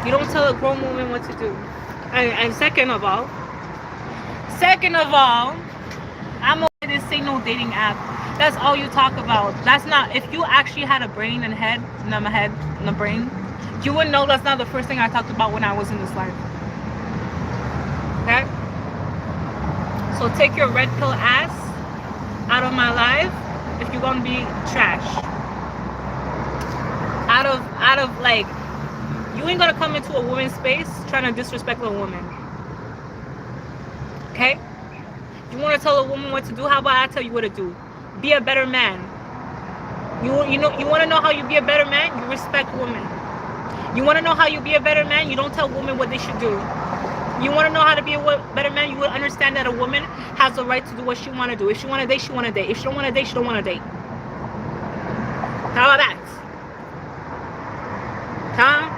You don't tell a grown woman what to do. And second of all, I'm over this ain't no dating app. That's all you talk about. That's not, if you actually had a brain and head, not my head, and a brain, you wouldn't know that's not the first thing I talked about when I was in this life. Okay? So take your red pill ass out of my life if you're gonna be trash. Out of like, you ain't gonna come into a woman's space trying to disrespect a woman. Okay? You wanna tell a woman what to do? How about I tell you what to do? Be a better man. You want to know how you be a better man? You respect women. You want to know how you be a better man? You don't tell women what they should do. You want to know how to be a better man? You will understand that a woman has the right to do what she want to do. If she want to date, she want to date. If she don't want to date, she don't want to date. How about that? Huh?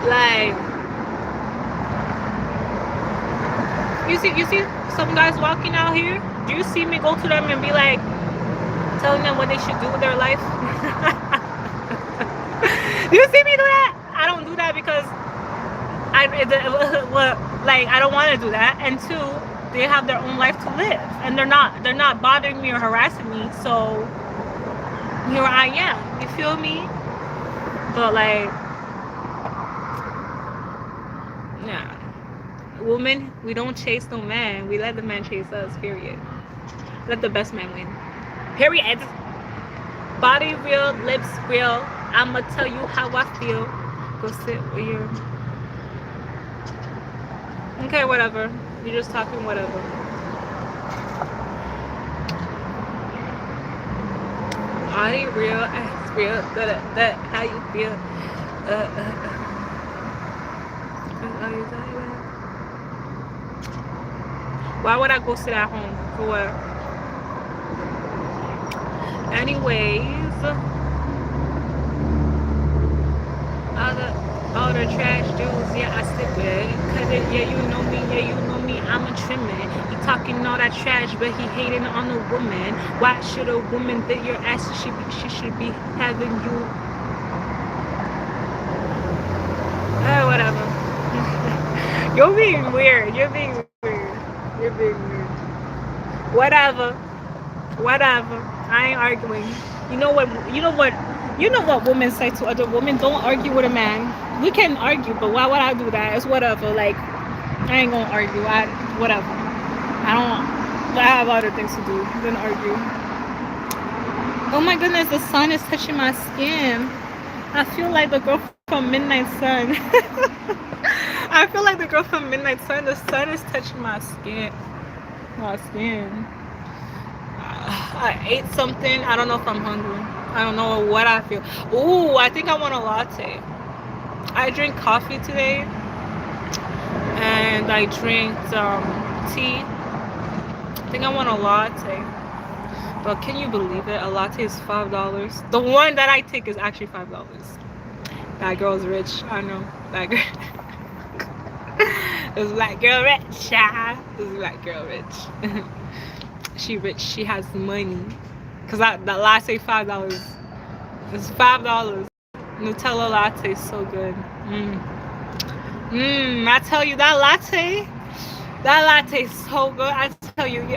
Like, you see some guys walking out here? Do you see me go to them and be like, telling them what they should do with their life? Do you see me do that? I don't do that because I don't want to do that. And two, they have their own life to live, and they're not bothering me or harassing me. So here I am. You feel me? But like, yeah. Women, we don't chase no man. We let the man chase us, period. Let the best man win. Period. Body real, lips real. I'ma tell you how I feel. Go sit with your... Okay, whatever. You're just talking whatever. Body real, ass real. That how you feel. Why would I go sit at home? For what? Anyways, all the trash dudes, yeah, I stick with it. Cause it, yeah, you know me, I'm a trimmin'. He talking all that trash, but he hating on a woman. Why should a woman that your ass she should be having you? Whatever. You're being weird. You're being weird. You're being weird. Whatever. Whatever. I ain't arguing. You know what? You know what? You know what women say to other women? Don't argue with a man. We can argue, but why would I do that? It's whatever. Like, I ain't gonna argue. Whatever. I have other things to do than argue. Oh my goodness, the sun is touching my skin. I feel like the girl from Midnight Sun. I feel like the girl from Midnight Sun. The sun is touching my skin. My skin. I ate something. I don't know if I'm hungry. I don't know what I feel. Ooh, I think I want a latte. I drink coffee today, and I drink tea. I think I want a latte. But can you believe it? A latte is $5. The one that I take is actually $5. That girl's rich. I know. That girl. This black girl rich. This black girl rich. She rich. She has money. Cause that latte $5. It's $5. Nutella latte is so good. I tell you, that latte is so good. I tell you,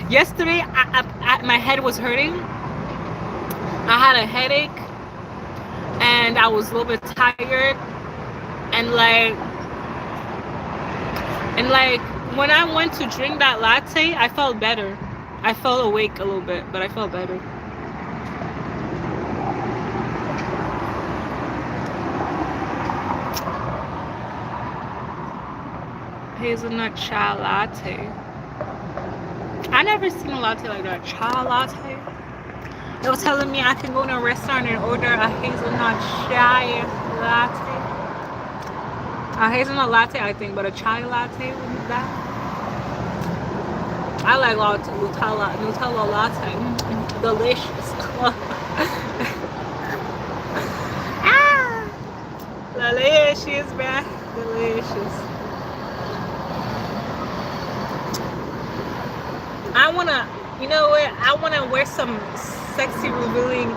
yesterday my head was hurting. I had a headache, and I was a little bit tired, and like when I went to drink that latte, I felt better. I felt awake a little bit, but I felt better. Hazelnut chai latte. I never seen a latte like that. Chai latte. They were telling me I can go to a restaurant and order a hazelnut chai latte. A hazelnut latte, I think, but a chai latte, what is that? I like Nutella latte. Delicious. Delicious, man. Delicious. I wanna, you know what? I wanna wear some sexy, revealing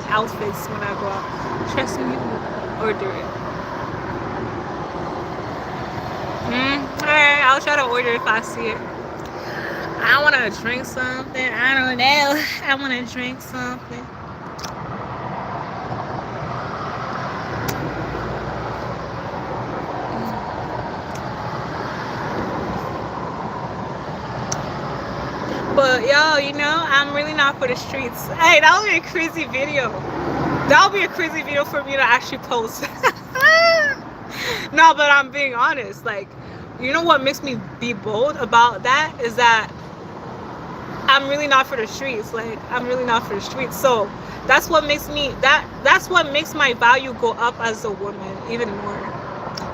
outfits when I go out. Trust me, order it. Alright, I'll try to order if I see it. I wanna drink something. I don't know. I wanna drink something. But yo, you know, I'm really not for the streets. Hey, that would be a crazy video. That would be a crazy video for me to actually post. No, but I'm being honest. Like, you know what makes me be bold about that is that I'm really not for the streets. Like, I'm really not for the streets. So that's what makes me that's what makes my value go up as a woman even more,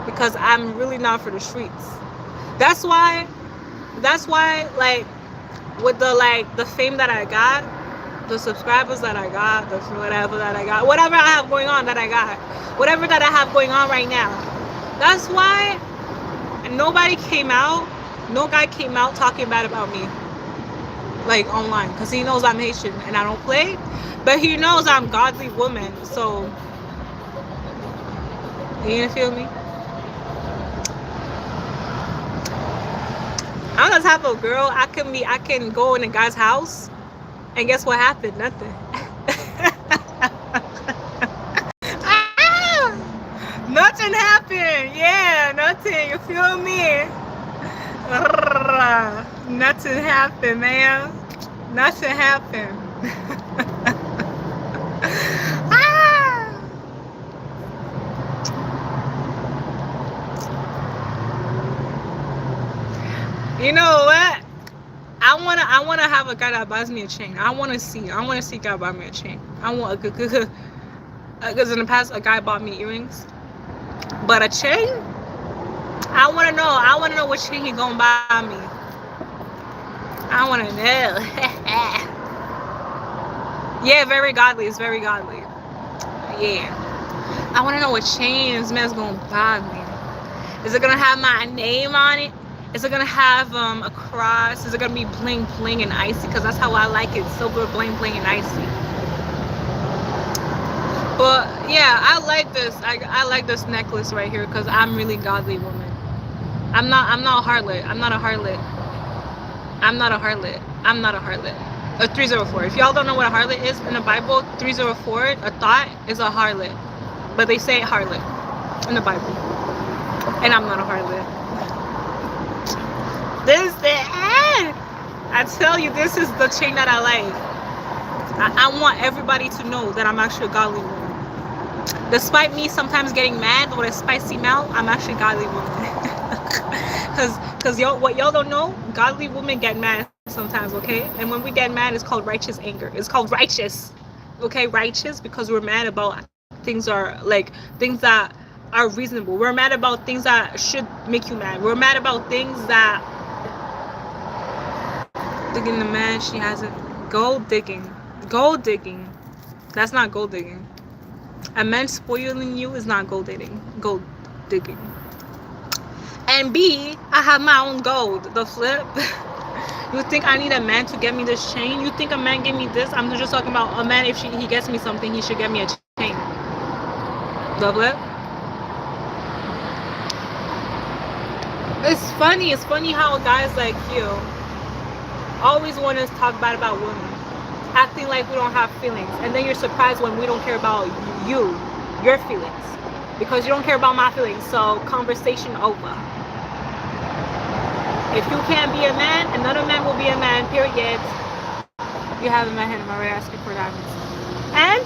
because I'm really not for the streets. That's why like with the fame that I got, the subscribers that I got, the whatever that I got, whatever I have going on that I got, whatever that I have going on right now, that's why nobody came out, no guy came out talking bad about me, like online, because he knows I'm Haitian and I don't play, but he knows I'm godly woman, so you feel me? I'm the type of girl, I can go in a guy's house and guess what happened? Nothing. Nothing happened. Yeah, nothing. You feel me? Nothing happened, man. Nothing happened. You know what? I wanna have a guy that buys me a chain. I wanna see a guy buy me a chain. I want a good Because in the past, a guy bought me earrings, but a chain. I want to know. I want to know what chain he gonna buy me. I want to know. Yeah, very godly. It's very godly. Yeah. I want to know what chain this man's gonna buy me. Is it gonna have my name on it? Is it gonna have a cross? Is it gonna be bling bling and icy? Because that's how I like it, silver bling bling and icy. But yeah, I like this. I like this necklace right here because I'm really godly woman. I'm not a harlot. I'm not a harlot. I'm not a harlot. I'm not a harlot. A 304. If y'all don't know what a harlot is in the Bible, 304, a thought is a harlot. But they say harlot in the Bible. And I'm not a harlot. This the end. I tell you, this is the chain that I like. I want everybody to know that I'm actually a godly woman. Despite me sometimes getting mad with a spicy mouth, I'm actually a godly woman. Cause what y'all don't know, godly women get mad sometimes, okay? And when we get mad, it's called righteous anger. It's called righteous, okay? Righteous because we're mad about things that are reasonable. We're mad about things that should make you mad. We're mad about things that digging the man she hasn't. Gold digging. That's not gold digging. A man spoiling you is not gold digging. And B, I have my own gold. The flip. You think I need a man to get me this chain? You think a man gave me this? I'm just talking about a man. If he gets me something, he should get me a chain. The flip. It's funny how guys like you always want to talk bad about women, acting like we don't have feelings, and then you're surprised when we don't care about your feelings, because you don't care about my feelings. So conversation over. If you can't be a man, another man will be a man, period. You haven't met him, I'm already asking for diamonds. And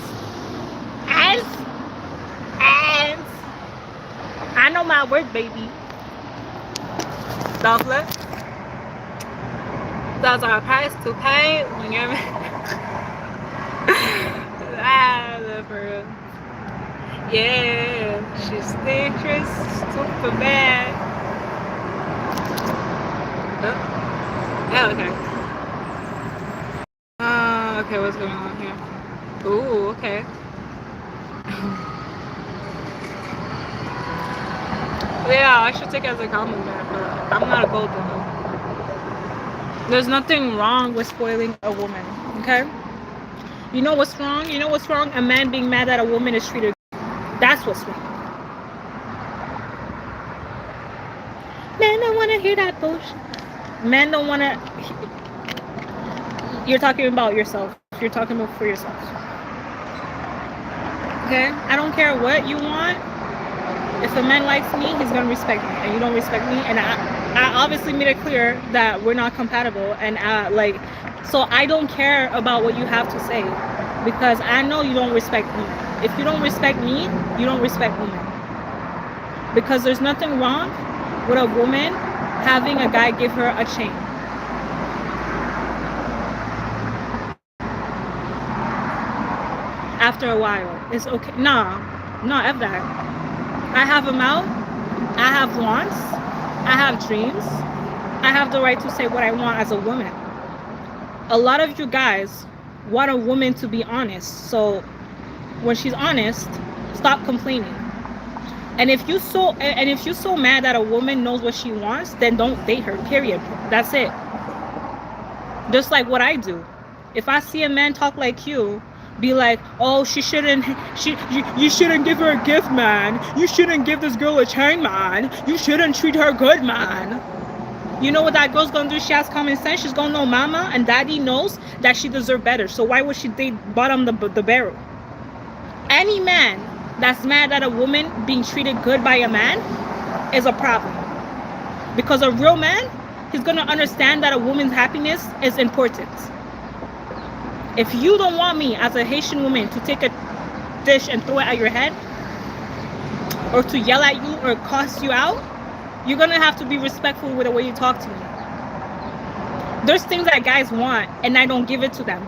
I know my word, baby. Doublet. Those are a price to pay when you're her. Yeah, she's dangerous, super bad. Oh, okay. Okay, what's going on here? Ooh, okay. Yeah, I should take it as a compliment, but I'm not a gold digger. There's nothing wrong with spoiling a woman, okay? You know what's wrong? You know what's wrong? A man being mad that a woman is treated. That's what's wrong. Men don't want to hear that bullshit. Men don't want to. You're talking about yourself. You're talking about for yourself. Okay? I don't care what you want. If a man likes me, he's gonna respect me, and you don't respect me. And I obviously made it clear that we're not compatible. And so I don't care about what you have to say, because I know you don't respect me. If you don't respect me, you don't respect women. Because there's nothing wrong with a woman having a guy give her a chain. After a while, it's okay. No, F that. I have a mouth. I have wants. I have dreams. I have the right to say what I want as a woman. A lot of you guys want a woman to be honest. So when she's honest, stop complaining. And if you're so mad that a woman knows what she wants, then don't date her. Period. That's it. Just like what I do. If I see a man talk like you, be like, oh, you shouldn't give her a gift, man. You shouldn't give this girl a chain, man. You shouldn't treat her good, man. You know what that girl's gonna do? She has common sense. She's gonna know mama and daddy knows that she deserves better. So why would she date bottom the barrel? Any man that's mad at a woman being treated good by a man is a problem. Because a real man, he's gonna understand that a woman's happiness is important. If you don't want me as a Haitian woman to take a dish and throw it at your head, or to yell at you or cuss you out, you're gonna have to be respectful with the way you talk to me. There's things that guys want and I don't give it to them.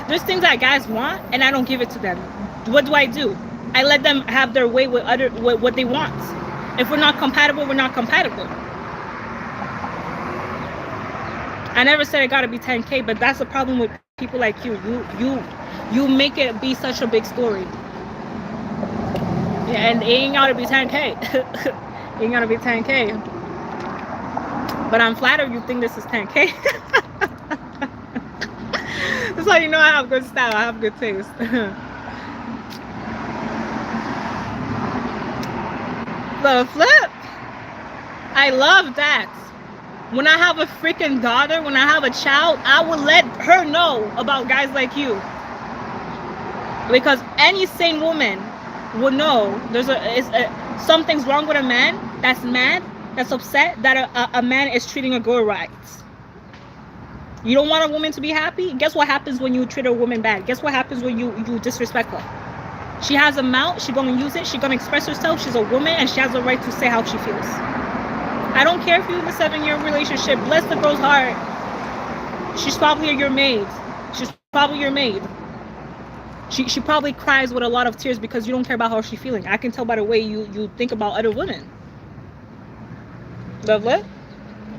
There's things that guys want and I don't give it to them. what do? I let them have their way with what they want. If we're not compatible, we're not compatible. I never said it gotta be 10K, but that's the problem with people like you. You make it be such a big story. Yeah, and it ain't gotta be 10K. It ain't gotta be 10K. But I'm flattered you think this is 10K. That's how you know I have good style. I have good taste. The flip. I love that. When I have a freaking daughter, when I have a child, I will let her know about guys like you. Because any sane woman will know something's wrong with a man that's mad, that's upset that a man is treating a girl right. You don't want a woman to be happy? Guess what happens when you treat a woman bad? Guess what happens when you disrespect her? She has a mouth, she's gonna use it, she's gonna express herself, she's a woman, and she has the right to say how she feels. I don't care if you're in a 7-year relationship. Bless the girl's heart. She's probably your maid. She's probably your maid. She probably cries with a lot of tears because you don't care about how she's feeling. I can tell by the way you think about other women. Lovely?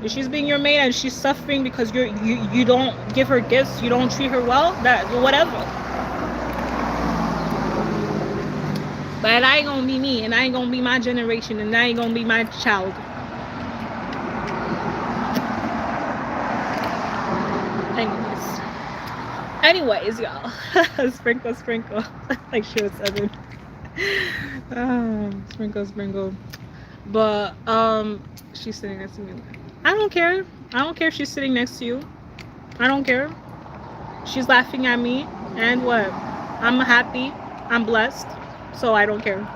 If she's being your maid and she's suffering because you don't give her gifts, you don't treat her well, that whatever. But I ain't gonna be me, and I ain't gonna be my generation, and I ain't gonna be my child. Anyways, y'all. Sprinkle. Like she was 7. Sprinkle. But she's sitting next to me. I don't care. I don't care if she's sitting next to you. I don't care. She's laughing at me, and what? I'm happy. I'm blessed. So I don't care.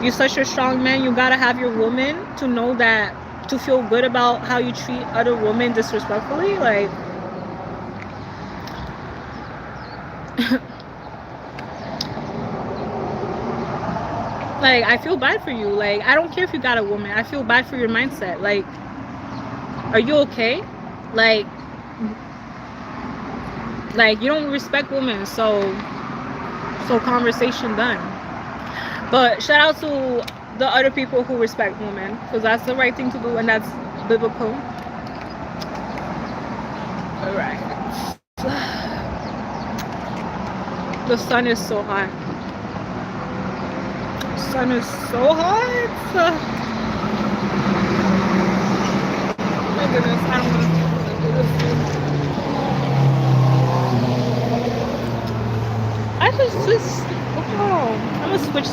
You're such a strong man. You gotta have your woman to know that, to feel good about how you treat other women disrespectfully. Like, like, I feel bad for you. Like, I don't care if you got a woman. I feel bad for your mindset. Like, are you okay? Like you don't respect women, so conversation done. But shout out to the other people who respect women, because that's the right thing to do, and that's biblical. All right. The sun is so hot. The sun is so hot. My goodness, I don't want to do this. I'm gonna switch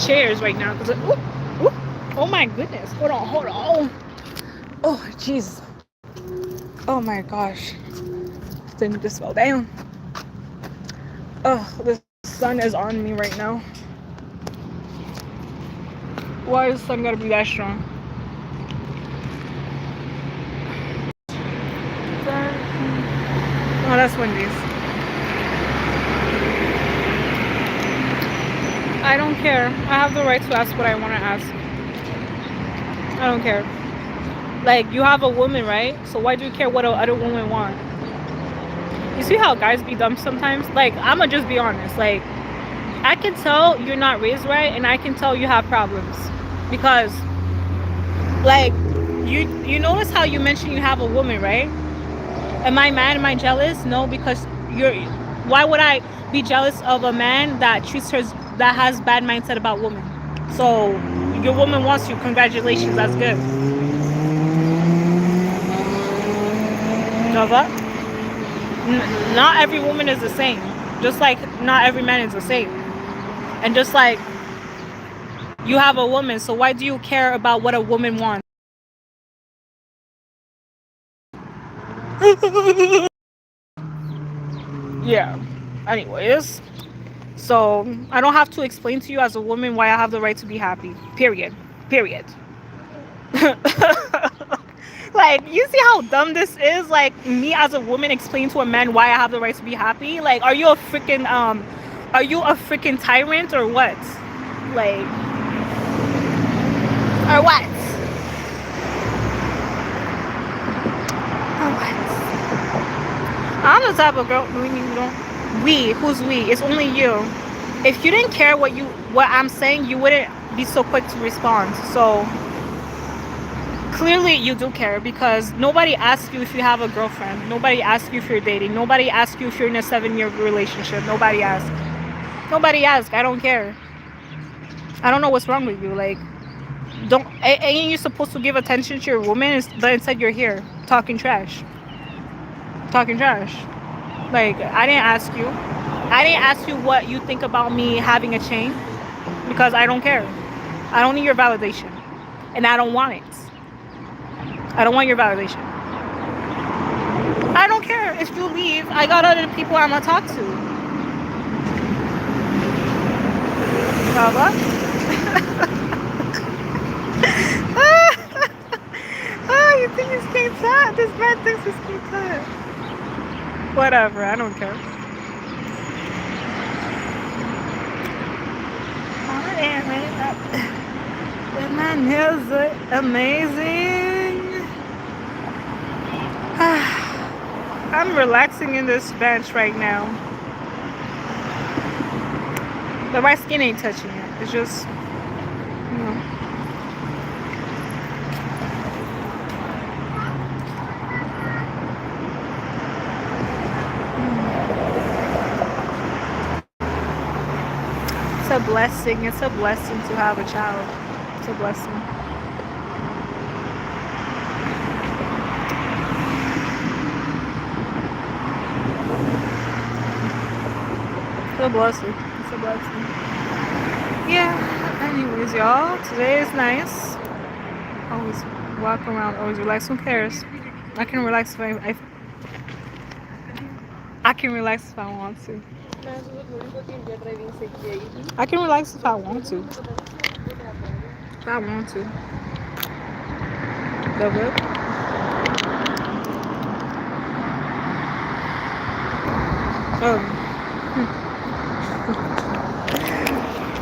chairs right now because oh my goodness, hold on. Oh jeez, oh my gosh, didn't just fall down. Oh, the sun is on me right now. Why is the sun gotta be that strong? Oh, that's Wendy's. I don't care. I have the right to ask what I want to ask. I don't care. Like, you have a woman, right? So why do you care what other women want? You see how guys be dumb sometimes? Like, I'ma just be honest. Like, I can tell you're not raised right, and I can tell you have problems. Because, like, you notice how you mentioned you have a woman, right? Am I mad? Am I jealous? No, because why would I be jealous of a man that that has bad mindset about women? So your woman wants you. Congratulations, that's good. Nova. Not every woman is the same. Just like not every man is the same. And just like you have a woman, so why do you care about what a woman wants? Yeah. Anyways, so I don't have to explain to you as a woman why I have the right to be happy. Period. Like, you see how dumb this is? Like, me as a woman explain to a man why I have the right to be happy? Like, are you a freaking tyrant or what? Like, or what? I'm the type of girl. Who's we? It's only you. If you didn't care what I'm saying, you wouldn't be so quick to respond. So clearly you do care, because nobody asks you if you have a girlfriend. Nobody asks you if you're dating. Nobody asks you if you're in a 7-year relationship. Nobody asks. Nobody asks. I don't care. I don't know what's wrong with you. Like, don't ain't you supposed to give attention to your woman? But instead you're here talking trash. Talking trash. Like, I didn't ask you. I didn't ask you what you think about me having a chain, because I don't care. I don't need your validation, and I don't want it. I don't want your validation. I don't care if you leave. I got other people I'm gonna talk to. What? Oh, you think he's getting tired? This man thinks he's getting tired. Whatever, I don't care. The man is amazing. I'm relaxing in this bench right now. But my skin ain't touching it. It's just, you know. It's a blessing. It's a blessing to have a child. It's a blessing. It's a blessing. It's a blessing. Yeah. Anyways, y'all, today is nice. Always walk around, always relax. Who cares? I can relax if I can relax if I want to. I can relax if I want to. If I want to. Love it. Oh.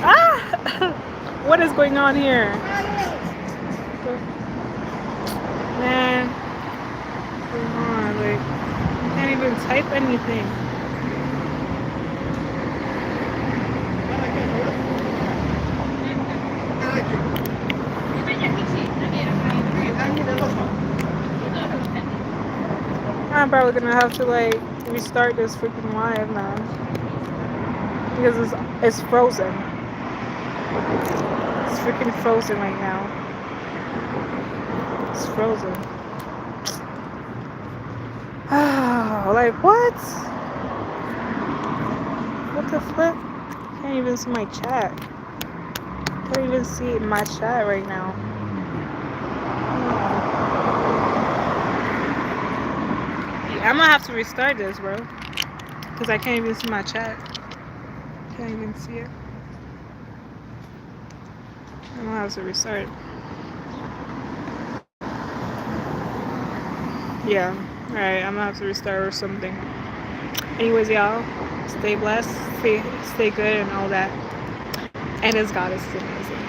Ah! What is going on here? Man. Come on, like, I can't even type anything. I'm probably gonna have to like restart this freaking live now, because it's frozen. It's freaking frozen right now. It's frozen. Like, what? What the flip? Can't even see my chat. Can't even see my chat right now. I'm gonna have to restart this, bro, because I can't even see my chat. Can't even see it. I'm gonna have to restart. Yeah. Alright, I'm gonna have to restart or something. Anyways, y'all, stay blessed, stay good and all that. And as God is amazing.